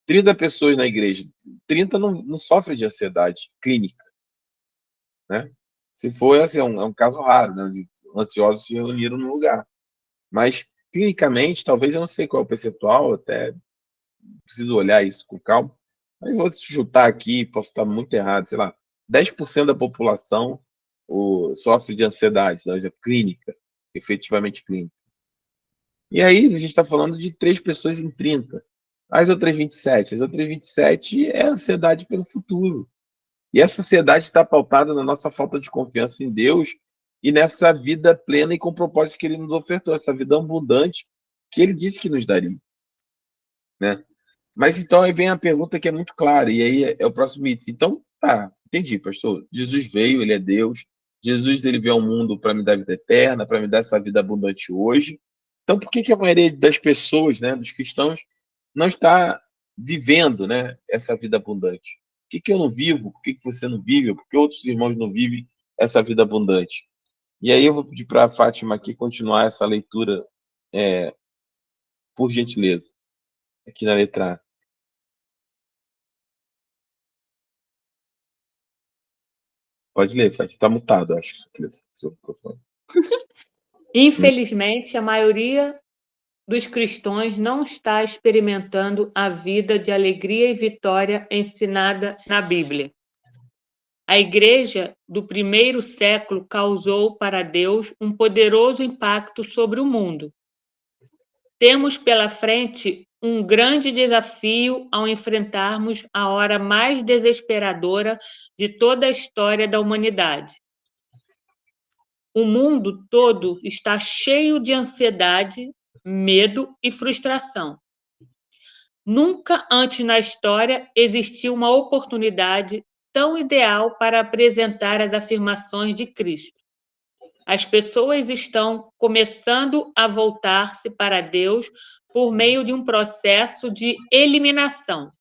30 pessoas na igreja, 30 não sofrem de ansiedade clínica, né? Se for, assim, é um caso raro, né? De ansiosos se reuniram num lugar. Mas, clinicamente, talvez eu não sei qual é o percentual, até preciso olhar isso com calma, mas vou chutar aqui, posso estar muito errado, sei lá, 10% da população sofre de ansiedade, né? Clínica, efetivamente clínica. E aí, a gente está falando de 3 pessoas em 30. As outras 27. As outras 27 é ansiedade pelo futuro. E essa ansiedade está pautada na nossa falta de confiança em Deus e nessa vida plena e com o propósito que Ele nos ofertou, essa vida abundante que Ele disse que nos daria, né? Mas então aí vem a pergunta que é muito clara, e aí é o próximo item. Então, tá, entendi, pastor. Jesus veio, Ele é Deus. Jesus, Ele veio ao mundo para me dar vida eterna, para me dar essa vida abundante hoje. Então, por que a maioria das pessoas, né, dos cristãos, não está vivendo, né, essa vida abundante? Por que eu não vivo? Por que você não vive? Por que outros irmãos não vivem essa vida abundante? E aí eu vou pedir para a Fátima aqui continuar essa leitura, por gentileza, aqui na letra A. Pode ler, Fátima. Está mutado, acho, seu microfone. Infelizmente, a maioria dos cristãos não está experimentando a vida de alegria e vitória ensinada na Bíblia. A igreja do primeiro século causou para Deus um poderoso impacto sobre o mundo. Temos pela frente um grande desafio ao enfrentarmos a hora mais desesperadora de toda a história da humanidade. O mundo todo está cheio de ansiedade, medo e frustração. Nunca antes na história existiu uma oportunidade tão ideal para apresentar as afirmações de Cristo. As pessoas estão começando a voltar-se para Deus por meio de um processo de eliminação.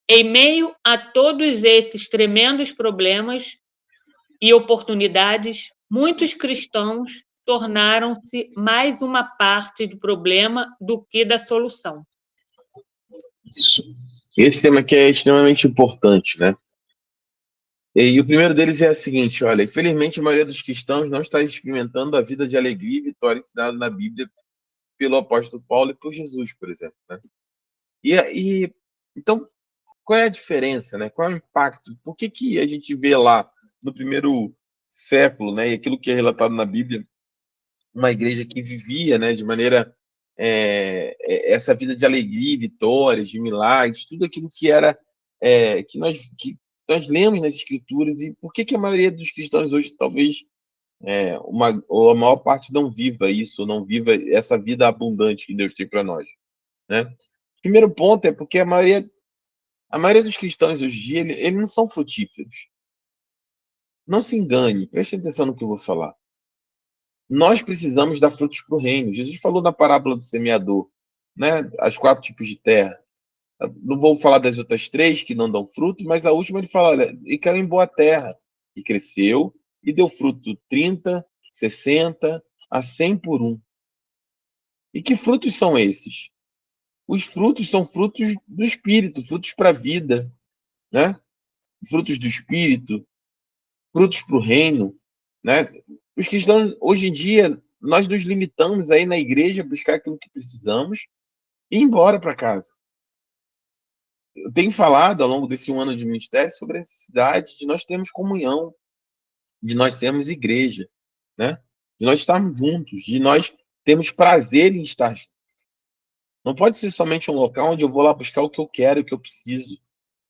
Em meio a todos esses tremendos problemas e oportunidades, muitos cristãos tornaram-se mais uma parte do problema do que da solução. Isso. Esse tema aqui é extremamente importante, né? E o primeiro deles é o seguinte, olha, infelizmente a maioria dos cristãos não está experimentando a vida de alegria e vitória ensinada na Bíblia pelo apóstolo Paulo e por Jesus, por exemplo, né? Então, qual é a diferença, né? Qual é o impacto? Por que a gente vê lá no primeiro século, né, e aquilo que é relatado na Bíblia, uma igreja que vivia, né, de maneira essa vida de alegria, vitórias, de milagres, tudo aquilo que era que nós lemos nas Escrituras, e por que a maioria dos cristãos hoje talvez ou a maior parte não viva isso, não viva essa vida abundante que Deus tem para nós, né? Primeiro ponto é porque a maioria dos cristãos hoje em dia, eles não são frutíferos. Não se engane, preste atenção no que eu vou falar. Nós precisamos dar frutos para o reino. Jesus falou na parábola do semeador, né? As 4 tipos de terra. Não vou falar das outras 3 que não dão fruto, mas a última ele fala, olha, e caiu em boa terra, e cresceu, e deu fruto 30, 60, a 100 por 1. E que frutos são esses? Os frutos são frutos do Espírito, frutos para a vida, né? Frutos do Espírito, frutos para o reino, né? Os cristãos, hoje em dia, nós nos limitamos aí na igreja a buscar aquilo que precisamos e ir embora para casa. Eu tenho falado ao longo desse 1 ano de ministério sobre a necessidade de nós termos comunhão, de nós sermos igreja, né? De nós estarmos juntos, de nós termos prazer em estar juntos. Não pode ser somente um local onde eu vou lá buscar o que eu quero, o que eu preciso.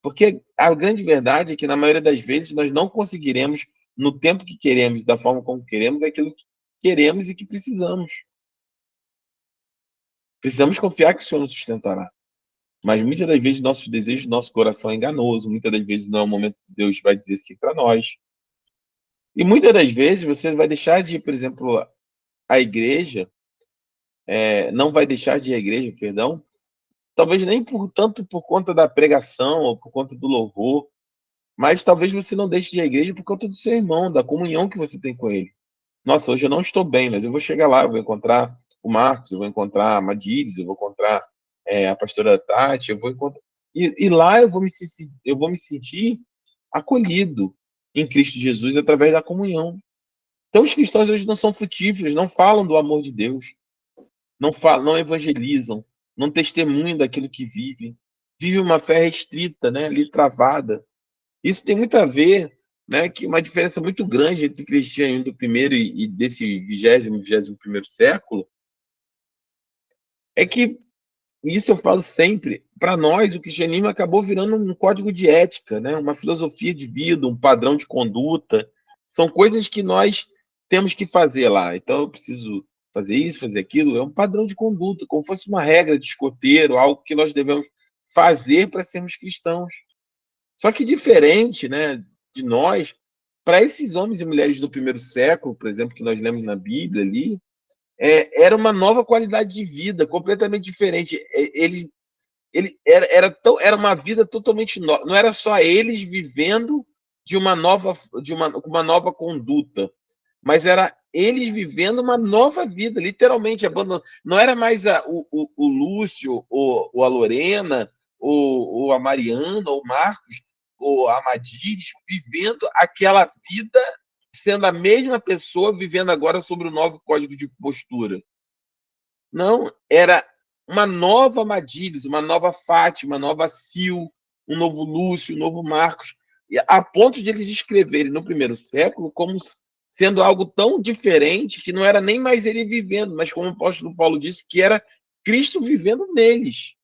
Porque a grande verdade é que, na maioria das vezes, nós não conseguiremos, no tempo que queremos, da forma como queremos, aquilo que queremos e que precisamos. Precisamos confiar que o Senhor nos sustentará. Mas muitas das vezes nossos desejos, nosso coração é enganoso. Muitas das vezes não é o momento que Deus vai dizer sim para nós. E muitas das vezes você vai deixar de ir, por exemplo, à igreja, não vai deixar de ir à igreja, perdão, talvez nem tanto por conta da pregação ou por conta do louvor, mas talvez você não deixe de ir à igreja por conta do seu irmão, da comunhão que você tem com ele. Nossa, hoje eu não estou bem, mas eu vou chegar lá, eu vou encontrar o Marcos, eu vou encontrar a Madilis, eu vou encontrar a pastora Tati, eu vou encontrar... E lá eu vou me sentir acolhido em Cristo Jesus através da comunhão. Então os cristãos hoje não são frutíferos, não falam do amor de Deus, não evangelizam, não testemunham daquilo que vivem. Vivem uma fé restrita, né, ali travada. Isso tem muito a ver, né, que uma diferença muito grande entre o cristianismo do primeiro e desse 21º século é que, isso eu falo sempre, para nós o cristianismo acabou virando um código de ética, né, uma filosofia de vida, um padrão de conduta. São coisas que nós temos que fazer lá. Então eu preciso fazer isso, fazer aquilo. É um padrão de conduta, como fosse uma regra de escoteiro, algo que nós devemos fazer para sermos cristãos. Só que diferente, né, de nós, para esses homens e mulheres do primeiro século, por exemplo, que nós lemos na Bíblia ali, era uma nova qualidade de vida, completamente diferente. Era uma vida totalmente nova. Não era só eles vivendo de uma nova conduta, mas era eles vivendo uma nova vida, literalmente abandonando. Não era mais o Lúcio, ou a Lorena, ou a Mariana, ou o Marcos, ou a Madiris, vivendo aquela vida, sendo a mesma pessoa, vivendo agora sobre o novo código de postura. Não, era uma nova Madiris, uma nova Fátima, uma nova Sil, um novo Lúcio, um novo Marcos, a ponto de eles escreverem no primeiro século como sendo algo tão diferente que não era nem mais ele vivendo, mas como o apóstolo Paulo disse, que era Cristo vivendo neles.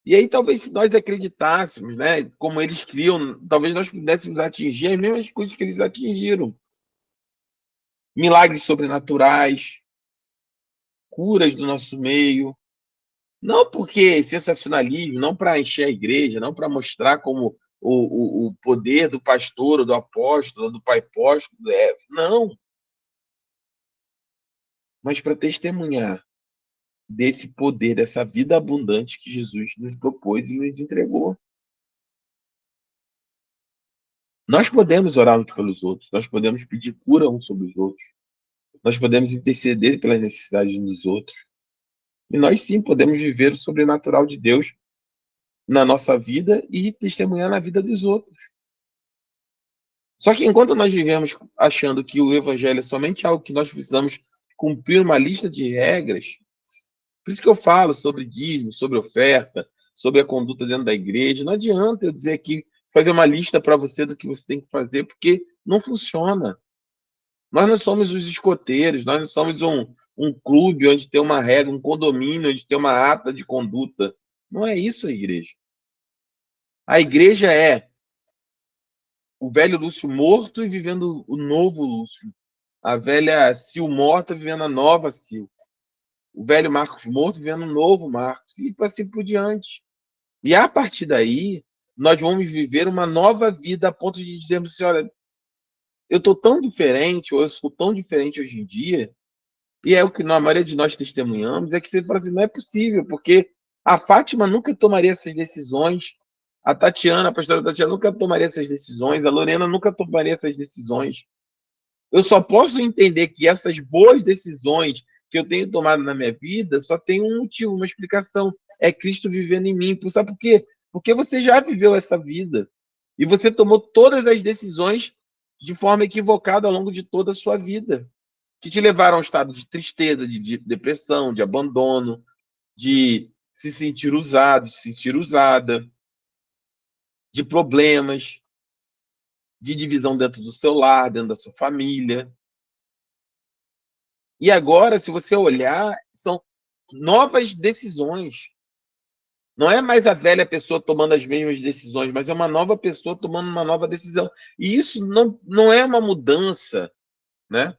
E aí talvez se nós acreditássemos, né, como eles criam, talvez nós pudéssemos atingir as mesmas coisas que eles atingiram. Milagres sobrenaturais, curas do nosso meio, não porque sensacionalismo, não para encher a igreja, não para mostrar como o poder do pastor, ou do apóstolo, ou do pai apóstolo, não, mas para testemunhar desse poder, dessa vida abundante que Jesus nos propôs e nos entregou. Nós podemos orar uns pelos outros, nós podemos pedir cura uns sobre os outros, nós podemos interceder pelas necessidades uns dos outros, e nós sim podemos viver o sobrenatural de Deus na nossa vida e testemunhar na vida dos outros. Só que enquanto nós vivemos achando que o evangelho é somente algo que nós precisamos cumprir uma lista de regras, por isso que eu falo sobre dízimo, sobre oferta, sobre a conduta dentro da igreja, não adianta eu dizer aqui, fazer uma lista para você do que você tem que fazer, porque não funciona. Nós não somos os escoteiros, nós não somos um clube onde tem uma regra, um condomínio onde tem uma ata de conduta. Não é isso a igreja. A igreja é o velho Lúcio morto e vivendo o novo Lúcio. A velha Sil morta vivendo a nova Sil. O velho Marcos morto vivendo o novo Marcos. E assim por diante. E a partir daí, nós vamos viver uma nova vida a ponto de dizermos assim, olha, eu estou tão diferente, ou eu sou tão diferente hoje em dia, e é o que a maioria de nós testemunhamos, é que você fala assim, não é possível, porque a Fátima nunca tomaria essas decisões, a Tatiana, a pastora Tatiana, nunca tomaria essas decisões, a Lorena nunca tomaria essas decisões. Eu só posso entender que essas boas decisões, que eu tenho tomado na minha vida só tem um motivo, uma explicação. É Cristo vivendo em mim. Sabe por quê? Porque você já viveu essa vida. E você tomou todas as decisões de forma equivocada ao longo de toda a sua vida, que te levaram a um estado de tristeza, de depressão, de abandono, de se sentir usado, de se sentir usada, de problemas, de divisão dentro do seu lar, dentro da sua família. E agora, se você olhar, são novas decisões. Não é mais a velha pessoa tomando as mesmas decisões, mas é uma nova pessoa tomando uma nova decisão. E isso não é uma mudança, né?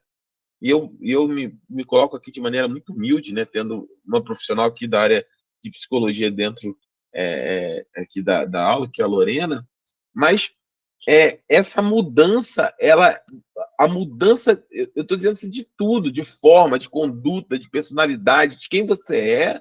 E eu me coloco aqui de maneira muito humilde, né? Tendo uma profissional aqui da área de psicologia dentro aqui da aula, que é a Lorena, mas essa mudança, a mudança, eu estou dizendo assim, de tudo, de forma, de conduta, de personalidade, de quem você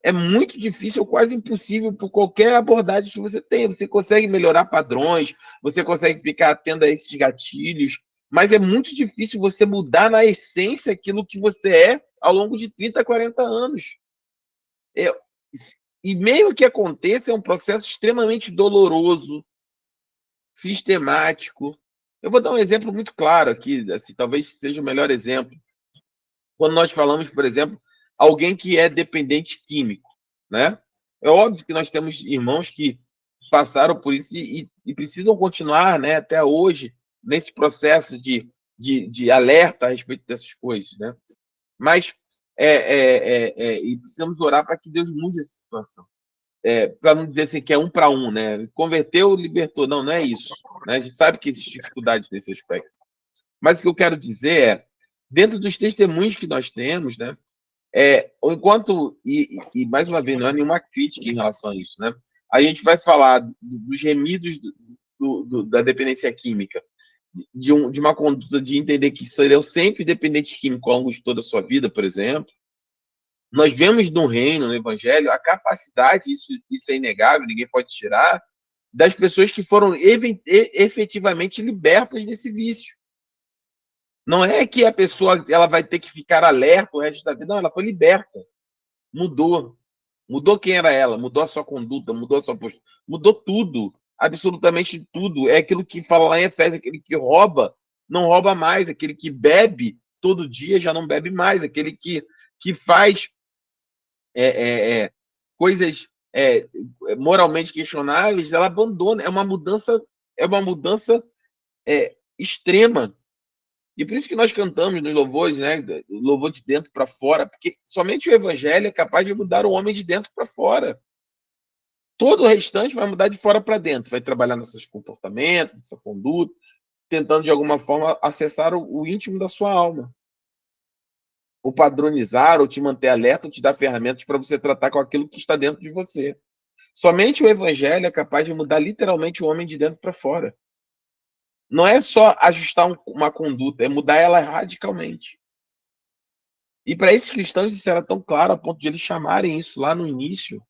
é muito difícil, quase impossível por qualquer abordagem que você tenha. Você consegue melhorar padrões, você consegue ficar atento a esses gatilhos, mas é muito difícil você mudar na essência aquilo que você é ao longo de 30, 40 anos. E mesmo que aconteça, é um processo extremamente doloroso, sistemático. Eu vou dar um exemplo muito claro aqui, assim, talvez seja o melhor exemplo. Quando nós falamos, por exemplo, alguém que é dependente químico, né? É óbvio que nós temos irmãos que passaram por isso e precisam continuar, né, até hoje, nesse processo de alerta a respeito dessas coisas, né? Mas e precisamos orar para que Deus mude essa situação. Para não dizer assim que é um para um, né? Converteu, libertou. Não é isso. Né? A gente sabe que existe dificuldade nesse aspecto. Mas o que eu quero dizer dentro dos testemunhos que nós temos, né? Enquanto, e mais uma vez, não é nenhuma crítica em relação a isso, né? A gente vai falar dos remidos da dependência química, de uma conduta de entender que serão sempre dependente químico ao longo de toda a sua vida, por exemplo. Nós vemos no reino, no evangelho, a capacidade, isso é inegável, ninguém pode tirar, das pessoas que foram efetivamente libertas desse vício. Não é que a pessoa ela vai ter que ficar alerta o resto da vida, não, ela foi liberta, mudou quem era ela, mudou a sua conduta, mudou a sua postura, mudou tudo, absolutamente tudo. É aquilo que fala lá em Efésios, aquele que rouba, não rouba mais, aquele que bebe todo dia já não bebe mais, aquele que faz coisas moralmente questionáveis, ela abandona. É uma mudança extrema. E por isso que nós cantamos nos louvores, né? Louvor de dentro para fora, porque somente o evangelho é capaz de mudar o homem de dentro para fora. Todo o restante vai mudar de fora para dentro, vai trabalhar nos seus comportamentos, na sua conduta, tentando de alguma forma acessar o íntimo da sua alma. Ou padronizar, ou te manter alerta, ou te dar ferramentas para você tratar com aquilo que está dentro de você. Somente o evangelho é capaz de mudar literalmente o homem de dentro para fora. Não é só ajustar uma conduta, é mudar ela radicalmente. E para esses cristãos isso era tão claro a ponto de eles chamarem isso lá no início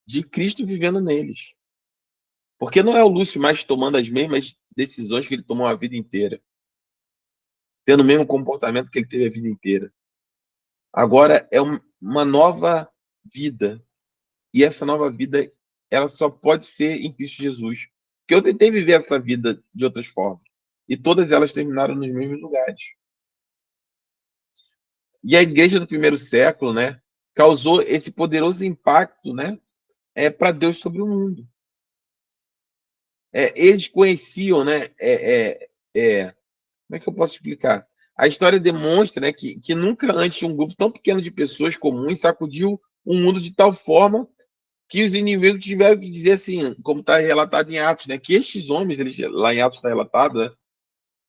de Cristo vivendo neles. Porque não é o Lúcio mais tomando as mesmas decisões que ele tomou a vida inteira, tendo o mesmo comportamento que ele teve a vida inteira. Agora é uma nova vida. E essa nova vida, ela só pode ser em Cristo Jesus. Porque eu tentei viver essa vida de outras formas. E todas elas terminaram nos mesmos lugares. E a igreja do primeiro século, né, causou esse poderoso impacto, né, para Deus sobre o mundo. Eles conheciam, né, como é que eu posso explicar? A história demonstra, né, que nunca antes um grupo tão pequeno de pessoas comuns sacudiu o mundo de tal forma que os inimigos tiveram que dizer assim, como está relatado em Atos, né, que estes homens, lá em Atos está relatado, né,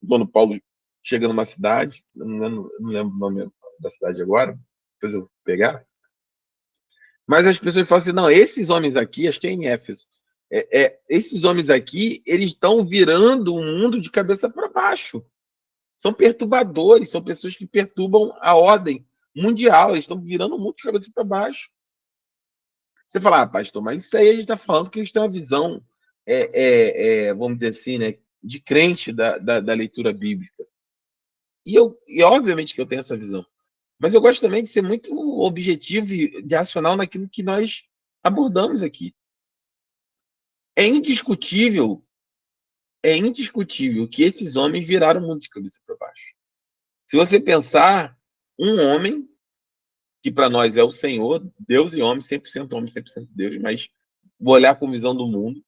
quando Paulo chega numa cidade, não lembro o nome da cidade agora, depois eu vou pegar, mas as pessoas falam assim, não, esses homens aqui, acho que é em Éfeso, esses homens aqui, eles estão virando o mundo de cabeça para baixo. São perturbadores, são pessoas que perturbam a ordem mundial, eles estão virando o mundo de cabeça para baixo. Você fala, pastor, mas isso aí a gente está falando que eles têm uma visão, vamos dizer assim, né, de crente da leitura bíblica. E obviamente que eu tenho essa visão. Mas eu gosto também de ser muito objetivo e racional naquilo que nós abordamos aqui. É indiscutível, é indiscutível que esses homens viraram o mundo de cabeça para baixo. Se você pensar, um homem, que para nós é o Senhor, Deus e homem, 100% homem, 100% Deus, mas vou olhar com visão do mundo,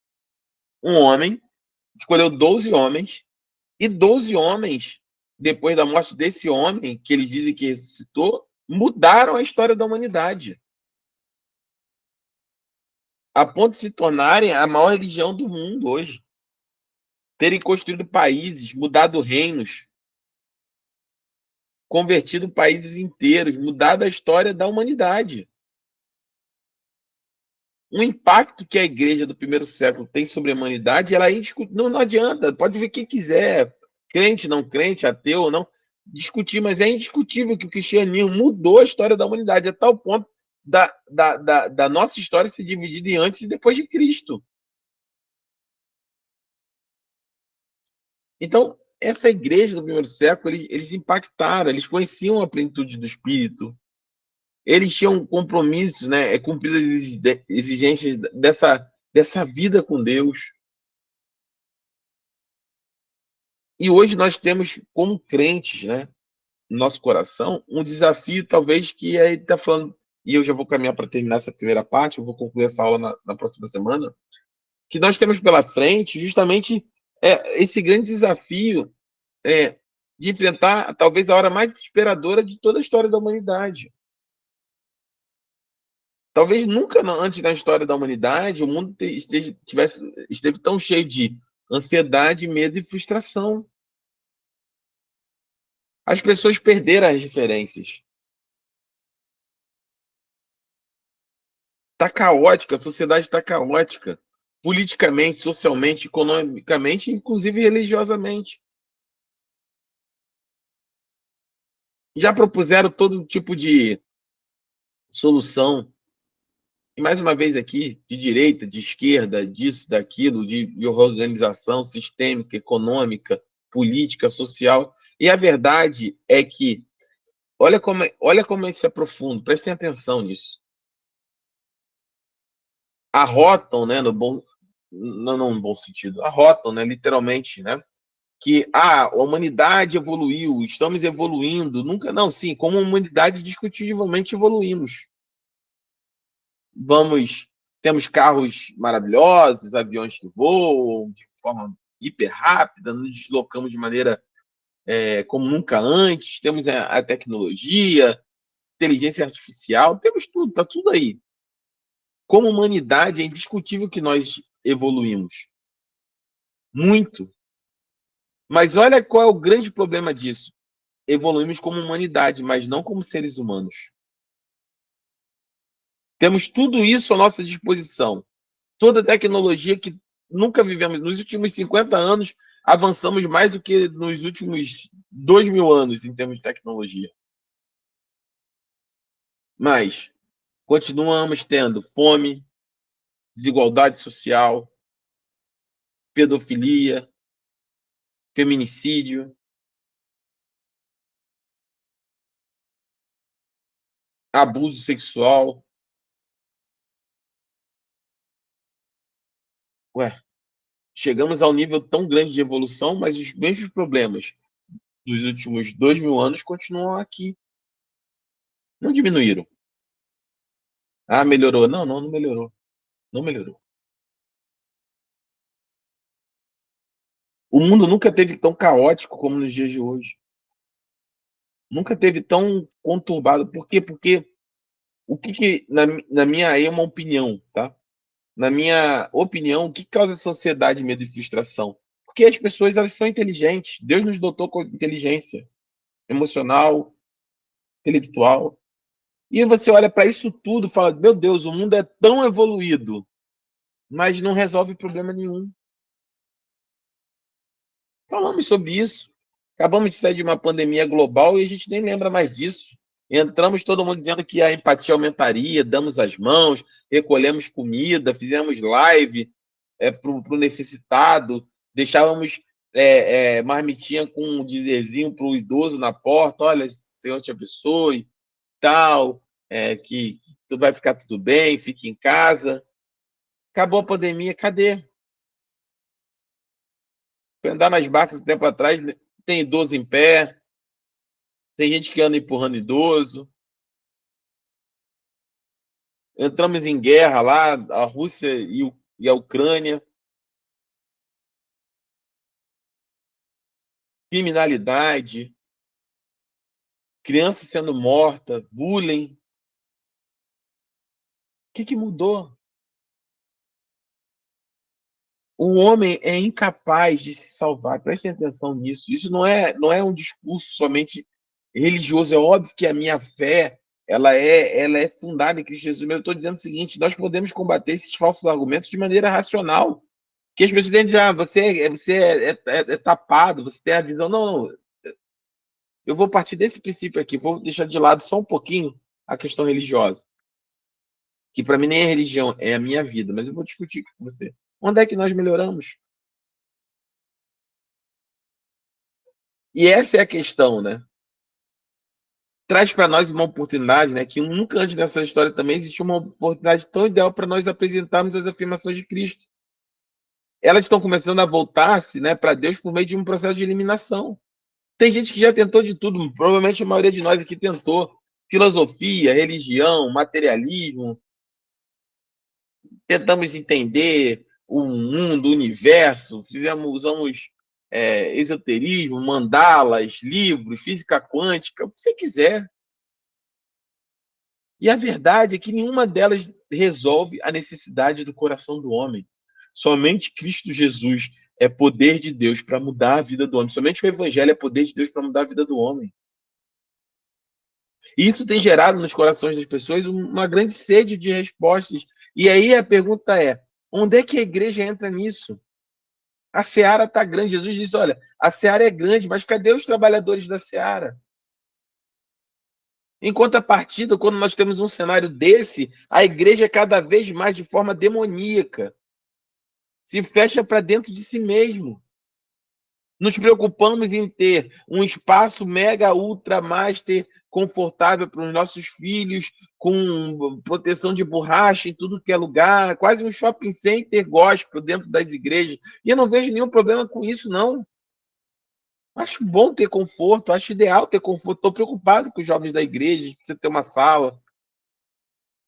um homem escolheu 12 homens, e 12 homens, depois da morte desse homem, que eles dizem que ressuscitou, mudaram a história da humanidade, a ponto de se tornarem a maior religião do mundo hoje, terem construído países, mudado reinos, convertido países inteiros, mudado a história da humanidade. O impacto que a igreja do primeiro século tem sobre a humanidade, ela não adianta, pode ver quem quiser, crente, não crente, ateu ou não, discutir, mas é indiscutível que o cristianismo mudou a história da humanidade, a tal ponto da nossa história ser dividida em antes e depois de Cristo. Então, essa igreja do primeiro século, eles impactaram, eles conheciam a plenitude do Espírito, eles tinham um compromisso, né, cumprir as exigências dessa vida com Deus. E hoje nós temos, como crentes, né, no nosso coração, um desafio, talvez, que ele está falando, e eu já vou caminhar para terminar essa primeira parte, eu vou concluir essa aula na próxima semana, que nós temos pela frente justamente esse grande desafio de enfrentar, talvez, a hora mais desesperadora de toda a história da humanidade. Talvez nunca antes na história da humanidade o mundo esteve tão cheio de ansiedade, medo e frustração. As pessoas perderam as referências. Está caótica, a sociedade está caótica. Politicamente, socialmente, economicamente, inclusive religiosamente. Já propuseram todo tipo de solução. E mais uma vez aqui, de direita, de esquerda, disso, daquilo, de organização sistêmica, econômica, política, social. E a verdade é que, olha como isso é profundo, prestem atenção nisso. Arrotam, né, não no bom sentido, arrotam, né, literalmente, né, que a humanidade evoluiu, estamos evoluindo, nunca, não, sim, como humanidade discutivelmente evoluímos. Temos carros maravilhosos, aviões que voam de forma hiper rápida, nos deslocamos de maneira como nunca antes, temos a tecnologia, inteligência artificial, temos tudo, está tudo aí. Como humanidade, é indiscutível que nós evoluímos. Muito. Mas olha qual é o grande problema disso. Evoluímos como humanidade, mas não como seres humanos. Temos tudo isso à nossa disposição. Toda a tecnologia que nunca vivemos. Nos últimos 50 anos, avançamos mais do que nos últimos 2.000 anos em termos de tecnologia. Mas continuamos tendo fome, desigualdade social, pedofilia, feminicídio, abuso sexual. Ué, chegamos a um nível tão grande de evolução, mas os mesmos problemas dos últimos 2.000 anos continuam aqui. Não diminuíram. Ah, melhorou. Não melhorou. Não melhorou. O mundo nunca teve tão caótico como nos dias de hoje. Nunca teve tão conturbado. Por quê? Porque na minha aí é uma opinião, tá? Na minha opinião, o que causa essa ansiedade, medo e frustração? Porque as pessoas, elas são inteligentes. Deus nos dotou com inteligência emocional, intelectual. E você olha para isso tudo e fala: meu Deus, o mundo é tão evoluído, mas não resolve problema nenhum. Falamos sobre isso. Acabamos de sair de uma pandemia global e a gente nem lembra mais disso. Entramos todo mundo dizendo que a empatia aumentaria, damos as mãos, recolhemos comida, fizemos live para o necessitado, deixávamos marmitinha com um dizerzinho para o idoso na porta: olha, Senhor te abençoe. tal, que tu vai ficar tudo bem, fique em casa. Acabou a pandemia, cadê? Fui andar nas barcas um tempo atrás, tem idoso em pé, tem gente que anda empurrando idoso. Entramos em guerra lá, a Rússia e a Ucrânia. Criminalidade, criança sendo morta, bullying. O que mudou? O homem é incapaz de se salvar. Prestem atenção nisso. Isso não é um discurso somente religioso. É óbvio que a minha fé ela é fundada em Cristo Jesus. Mas eu estou dizendo o seguinte: nós podemos combater esses falsos argumentos de maneira racional. Que as pessoas dizem, você é tapado, você tem a visão. Não. Eu vou partir desse princípio aqui. Vou deixar de lado só um pouquinho a questão religiosa, que para mim nem é religião, é a minha vida. Mas eu vou discutir com você. Onde é que nós melhoramos? E essa é a questão, né? Traz para nós uma oportunidade, né? Que nunca antes nessa história também existiu uma oportunidade tão ideal para nós apresentarmos as afirmações de Cristo. Elas estão começando a voltar-se, né, para Deus por meio de um processo de eliminação. Tem gente que já tentou de tudo, provavelmente a maioria de nós aqui tentou. Filosofia, religião, materialismo. Tentamos entender o mundo, o universo, usamos esoterismo, mandalas, livros, física quântica, o que você quiser. E a verdade é que nenhuma delas resolve a necessidade do coração do homem. Somente Cristo Jesus é poder de Deus para mudar a vida do homem. Somente o Evangelho é poder de Deus para mudar a vida do homem. E isso tem gerado nos corações das pessoas uma grande sede de respostas. E aí a pergunta é: onde é que a igreja entra nisso? A seara está grande. Jesus disse: olha, a seara é grande, mas cadê os trabalhadores da seara? Em contrapartida, quando nós temos um cenário desse, a igreja cada vez mais de forma demoníaca se fecha para dentro de si mesmo. Nos preocupamos em ter um espaço mega, ultra, master, confortável para os nossos filhos, com proteção de borracha em tudo que é lugar, quase um shopping center gospel dentro das igrejas. E eu não vejo nenhum problema com isso, não. Acho bom ter conforto, acho ideal ter conforto. Estou preocupado com os jovens da igreja, precisa ter uma sala,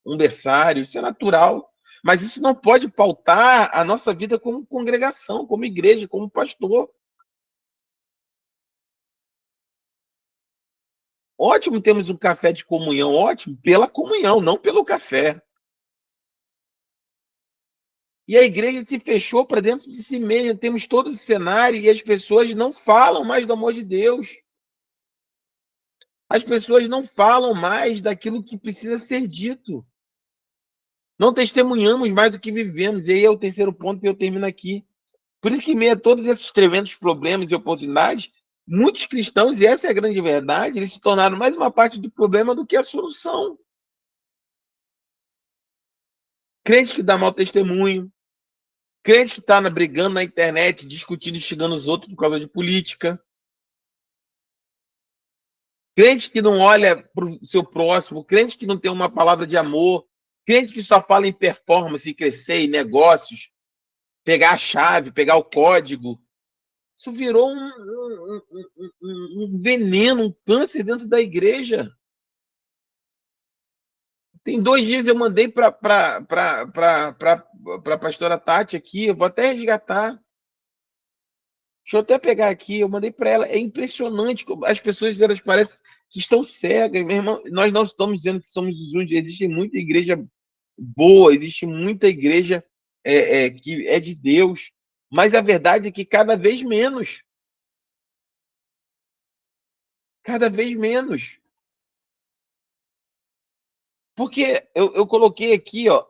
um berçário, isso é natural. Mas isso não pode pautar a nossa vida como congregação, como igreja, como pastor. Ótimo termos um café de comunhão, ótimo, pela comunhão, não pelo café. E a igreja se fechou para dentro de si mesma, temos todo esse cenário e as pessoas não falam mais do amor de Deus. As pessoas não falam mais daquilo que precisa ser dito. Não testemunhamos mais do que vivemos. E aí é o terceiro ponto e eu termino aqui. Por isso que, em meio a todos esses tremendos problemas e oportunidades, muitos cristãos, e essa é a grande verdade, eles se tornaram mais uma parte do problema do que a solução. Crente que dá mau testemunho, crente que está brigando na internet, discutindo e xingando os outros por causa de política, crente que não olha para o seu próximo, crente que não tem uma palavra de amor, crente que só fala em performance, crescer, em negócios, pegar a chave, pegar o código. Isso virou um veneno, um câncer dentro da igreja. Tem 2 dias eu mandei para a pastora Tati aqui, eu vou até resgatar. Deixa eu até pegar aqui, eu mandei para ela. É impressionante, as pessoas elas parecem que estão cegas. Meu irmão, nós não estamos dizendo que somos os únicos, existe muita igreja boa, existe muita igreja que é de Deus, mas a verdade é que cada vez menos. Cada vez menos. Porque eu coloquei aqui, ó.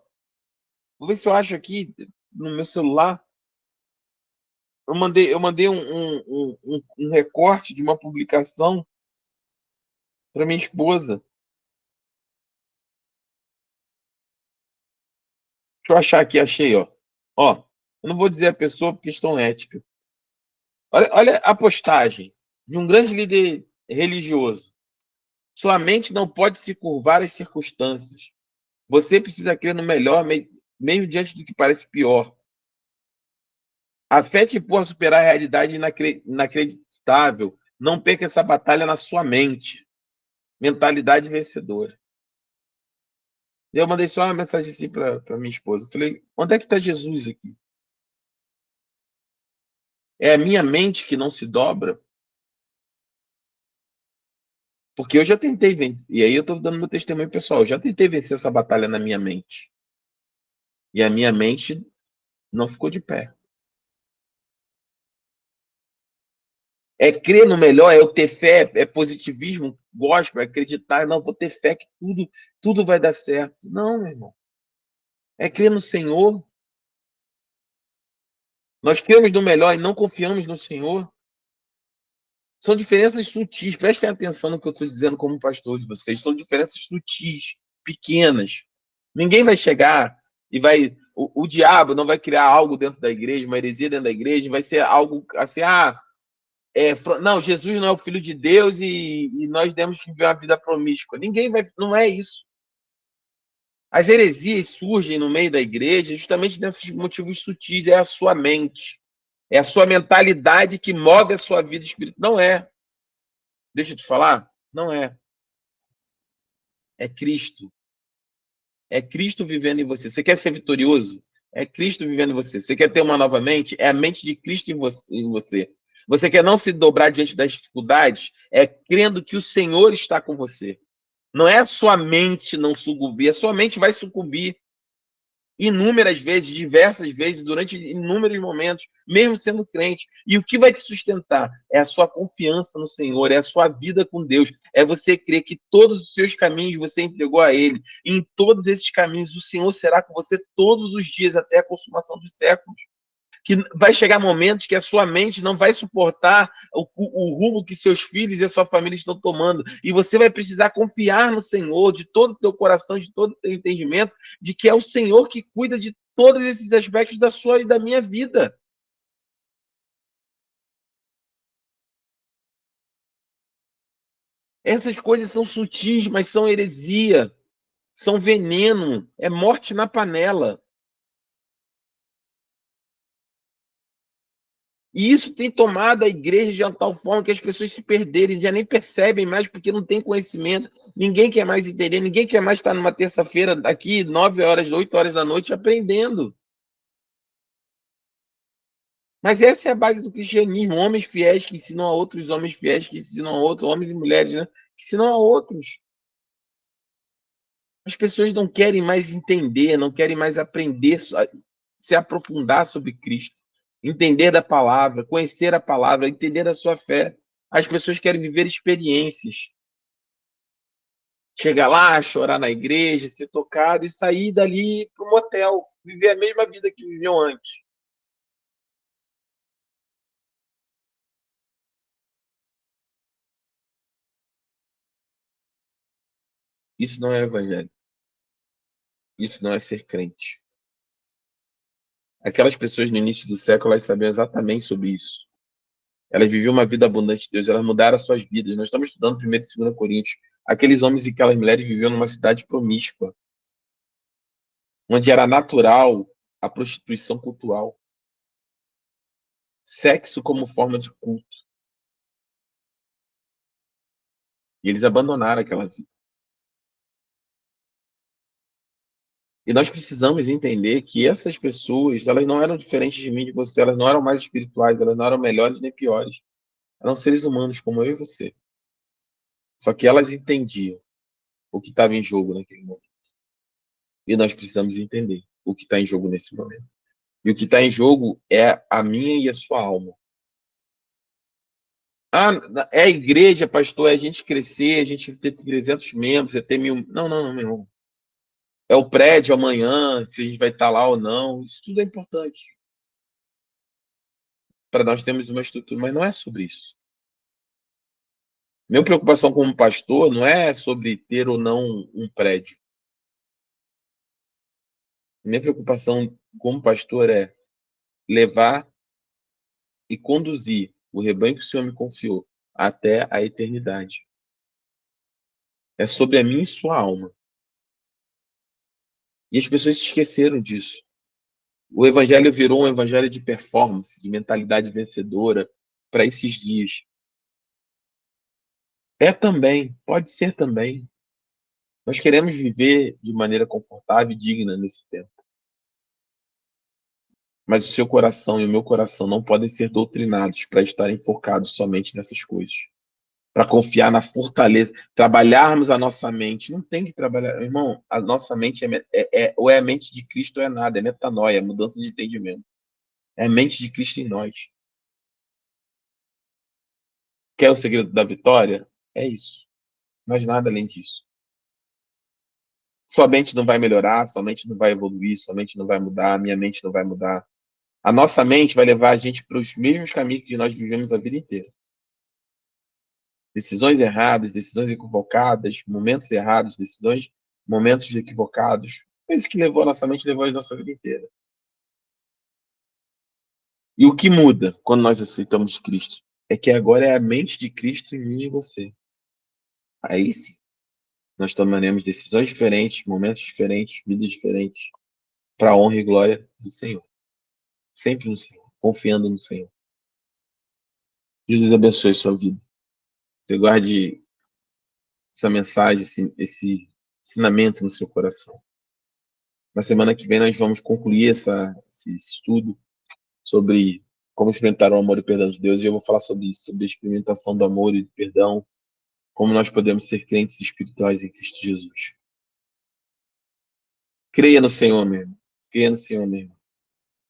Vou ver se eu acho aqui no meu celular. Eu mandei um recorte de uma publicação para minha esposa. Deixa eu achar aqui, achei, ó. Ó, eu não vou dizer a pessoa por questão ética. Olha a postagem de um grande líder religioso. Sua mente não pode se curvar às circunstâncias. Você precisa crer no melhor, mesmo diante do que parece pior. A fé te empurra a superar a realidade inacreditável. Não perca essa batalha na sua mente. Mentalidade vencedora. Eu mandei só uma mensagem assim para minha esposa. Eu falei, onde é que está Jesus aqui? É a minha mente que não se dobra? Porque eu já tentei vencer. E aí eu estou dando meu testemunho pessoal. Eu já tentei vencer essa batalha na minha mente. E a minha mente não ficou de pé. É crer no melhor, é eu ter fé, é positivismo, gospel, é acreditar, não, vou ter fé que tudo vai dar certo. Não, meu irmão. É crer no Senhor. Nós cremos no melhor e não confiamos no Senhor. São diferenças sutis. Prestem atenção no que eu estou dizendo como pastor de vocês. São diferenças sutis, pequenas. Ninguém vai chegar e vai... O diabo não vai criar algo dentro da igreja, uma heresia dentro da igreja, vai ser algo assim, não, Jesus não é o Filho de Deus e nós temos que viver uma vida promíscua. Ninguém vai... Não é isso. As heresias surgem no meio da igreja justamente desses motivos sutis. É a sua mente. É a sua mentalidade que move a sua vida espiritual. Não é. Deixa eu te falar. Não é. É Cristo. É Cristo vivendo em você. Você quer ser vitorioso? É Cristo vivendo em você. Você quer ter uma nova mente? É a mente de Cristo em você. Você quer não se dobrar diante das dificuldades? É crendo que o Senhor está com você. Não é a sua mente não sucumbir. A sua mente vai sucumbir inúmeras vezes, diversas vezes, durante inúmeros momentos, mesmo sendo crente. E o que vai te sustentar é a sua confiança no Senhor, é a sua vida com Deus, é você crer que todos os seus caminhos você entregou a Ele. E em todos esses caminhos o Senhor será com você todos os dias até a consumação dos séculos. Que vai chegar momentos que a sua mente não vai suportar o rumo que seus filhos e a sua família estão tomando. E você vai precisar confiar no Senhor de todo o teu coração, de todo o teu entendimento, de que é o Senhor que cuida de todos esses aspectos da sua e da minha vida. Essas coisas são sutis, mas são heresia, são veneno, é morte na panela. E isso tem tomado a igreja de uma tal forma que as pessoas se perderem, já nem percebem mais porque não tem conhecimento. Ninguém quer mais entender, ninguém quer mais estar numa terça-feira aqui, 9 horas, 8 horas da noite, aprendendo. Mas essa é a base do cristianismo, homens fiéis que ensinam a outros, homens fiéis que ensinam a outros, homens e mulheres, né, que ensinam a outros. As pessoas não querem mais entender, não querem mais aprender, se aprofundar sobre Cristo, entender da palavra, conhecer a palavra, entender a sua fé. As pessoas querem viver experiências. Chegar lá, chorar na igreja, ser tocado e sair dali para o motel, viver a mesma vida que viviam antes. Isso não é evangelho. Isso não é ser crente. Aquelas pessoas no início do século, elas sabiam exatamente sobre isso. Elas viviam uma vida abundante de Deus, elas mudaram as suas vidas. Nós estamos estudando 1º e 2º Coríntios. Aqueles homens e aquelas mulheres viviam numa cidade promíscua, onde era natural a prostituição cultural, sexo como forma de culto. E eles abandonaram aquela vida. E nós precisamos entender que essas pessoas, elas não eram diferentes de mim e de você, elas não eram mais espirituais, elas não eram melhores nem piores. Eram seres humanos como eu e você. Só que elas entendiam o que estava em jogo naquele momento. E nós precisamos entender o que está em jogo nesse momento. E o que está em jogo é a minha e a sua alma. É a igreja, pastor, é a gente crescer, a gente ter 300 membros, é ter 1000... Não, meu irmão. É o prédio amanhã, se a gente vai estar lá ou não. Isso tudo é importante. Para nós termos uma estrutura, mas não é sobre isso. Minha preocupação como pastor não é sobre ter ou não um prédio. Minha preocupação como pastor é levar e conduzir o rebanho que o Senhor me confiou até a eternidade. É sobre a minha e sua alma. E as pessoas se esqueceram disso. O evangelho virou um evangelho de performance, de mentalidade vencedora para esses dias. É também, pode ser também. Nós queremos viver de maneira confortável e digna nesse tempo. Mas o seu coração e o meu coração não podem ser doutrinados para estarem focados somente nessas coisas. Para confiar na fortaleza, trabalharmos a nossa mente. Não tem que trabalhar, irmão, a nossa mente ou é a mente de Cristo ou é nada, é metanoia, é mudança de entendimento. É a mente de Cristo em nós. Quer o segredo da vitória? É isso. Mas nada além disso. Sua mente não vai melhorar, sua mente não vai evoluir, sua mente não vai mudar, minha mente não vai mudar. A nossa mente vai levar a gente para os mesmos caminhos que nós vivemos a vida inteira. Decisões erradas, decisões equivocadas, momentos errados, momentos equivocados. Coisas que levou a nossa mente, levou a nossa vida inteira. E o que muda quando nós aceitamos Cristo? É que agora é a mente de Cristo em mim e você. Aí sim, nós tomaremos decisões diferentes, momentos diferentes, vidas diferentes, para a honra e glória do Senhor. Sempre no Senhor, confiando no Senhor. Jesus abençoe sua vida. Você guarde essa mensagem, esse ensinamento no seu coração. Na semana que vem nós vamos concluir esse estudo sobre como experimentar o amor e o perdão de Deus, e eu vou falar sobre isso, sobre a experimentação do amor e do perdão, como nós podemos ser crentes espirituais em Cristo Jesus. Creia no Senhor, meu irmão. Creia no Senhor, meu irmão.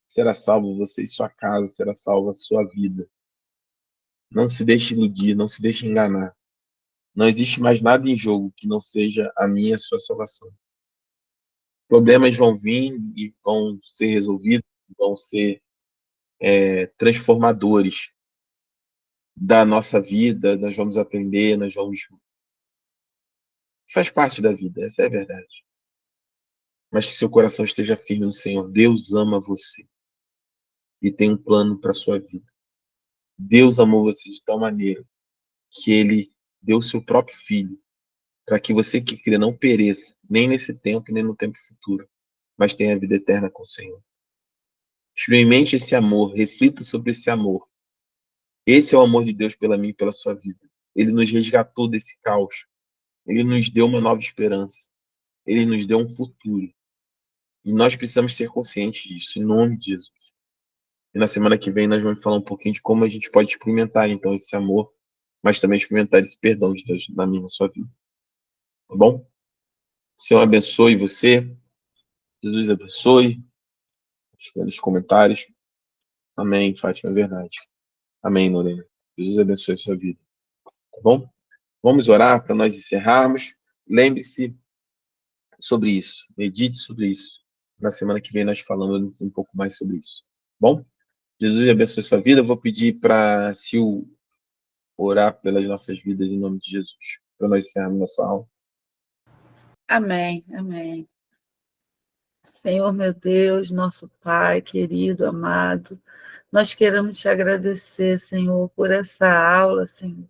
Será salvo você e sua casa, será salva a sua vida. Não se deixe iludir, não se deixe enganar. Não existe mais nada em jogo que não seja a minha e a sua salvação. Problemas vão vir e vão ser resolvidos, vão ser transformadores da nossa vida, nós vamos aprender, nós vamos... Faz parte da vida, essa é a verdade. Mas que seu coração esteja firme no Senhor. Deus ama você e tem um plano para a sua vida. Deus amou você de tal maneira que Ele deu o seu próprio Filho para que você que crê não pereça, nem nesse tempo, nem no tempo futuro, mas tenha a vida eterna com o Senhor. Experimente esse amor, reflita sobre esse amor. Esse é o amor de Deus pela mim e pela sua vida. Ele nos resgatou desse caos. Ele nos deu uma nova esperança. Ele nos deu um futuro. E nós precisamos ser conscientes disso, em nome de Jesus. E na semana que vem nós vamos falar um pouquinho de como a gente pode experimentar, então, esse amor, mas também experimentar esse perdão de Deus na minha e na sua vida. Tá bom? O Senhor abençoe você. Jesus abençoe. Nos comentários. Amém, Fátima, é verdade. Amém, Lorena. Jesus abençoe a sua vida. Tá bom? Vamos orar para nós encerrarmos. Lembre-se sobre isso. Medite sobre isso. Na semana que vem nós falamos um pouco mais sobre isso. Bom? Jesus abençoe a sua vida. Eu vou pedir para Sil orar pelas nossas vidas em nome de Jesus. Para nós encerrarmos nossa aula. Amém, amém. Senhor, meu Deus, nosso Pai querido, amado, nós queremos te agradecer, Senhor, por essa aula, Senhor.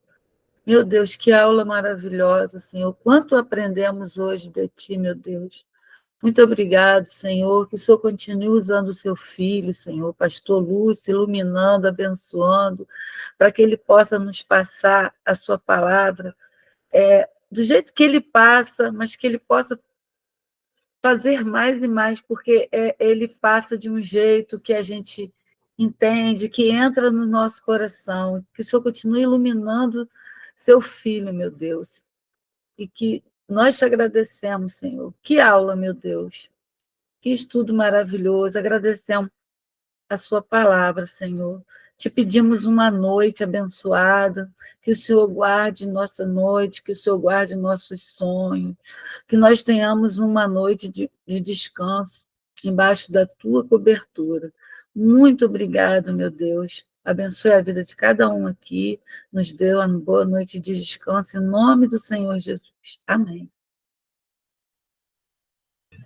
Meu Deus, que aula maravilhosa, Senhor. Quanto aprendemos hoje de Ti, meu Deus. Muito obrigado, Senhor, que o Senhor continue usando o seu filho, Senhor, pastor Lúcio, iluminando, abençoando, para que ele possa nos passar a sua palavra do jeito que ele passa, mas que ele possa fazer mais e mais, porque ele passa de um jeito que a gente entende, que entra no nosso coração, que o Senhor continue iluminando seu filho, meu Deus, e que nós te agradecemos, Senhor. Que aula, meu Deus, que estudo maravilhoso, agradecemos a sua palavra, Senhor. Te pedimos uma noite abençoada, que o Senhor guarde nossa noite, que o Senhor guarde nossos sonhos, que nós tenhamos uma noite de descanso embaixo da tua cobertura. Muito obrigado, meu Deus. Abençoe a vida de cada um aqui, nos dê uma boa noite de descanso, em nome do Senhor Jesus. Amém.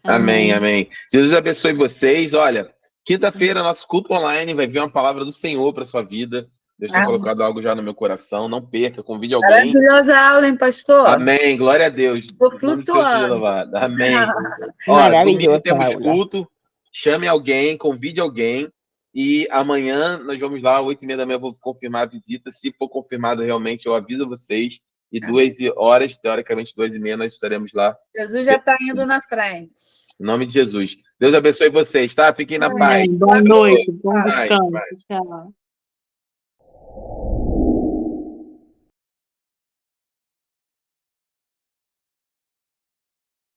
Amém, amém. Jesus abençoe vocês. Olha, quinta-feira, nosso culto online vai vir uma palavra do Senhor para sua vida. Deus tem Amém. colocado algo já no meu coração. Não perca, convide alguém. Maravilhosa aula, hein, pastor? Amém, glória a Deus. Tô O nome do Senhor seja flutuando. louvado. Amém. Ó, Maravilhoso, domingo temos Raul. culto. Chame alguém, convide alguém. E amanhã nós vamos lá, 8h30 da manhã, eu vou confirmar a visita. Se for confirmado realmente, eu aviso vocês. E 2h, teoricamente 2h30, nós estaremos lá. Jesus já está indo na frente. Em nome de Jesus. Deus abençoe vocês, tá? Fiquem na paz. Amém. Boa noite, bom Paz, descanso. paz. Tchau.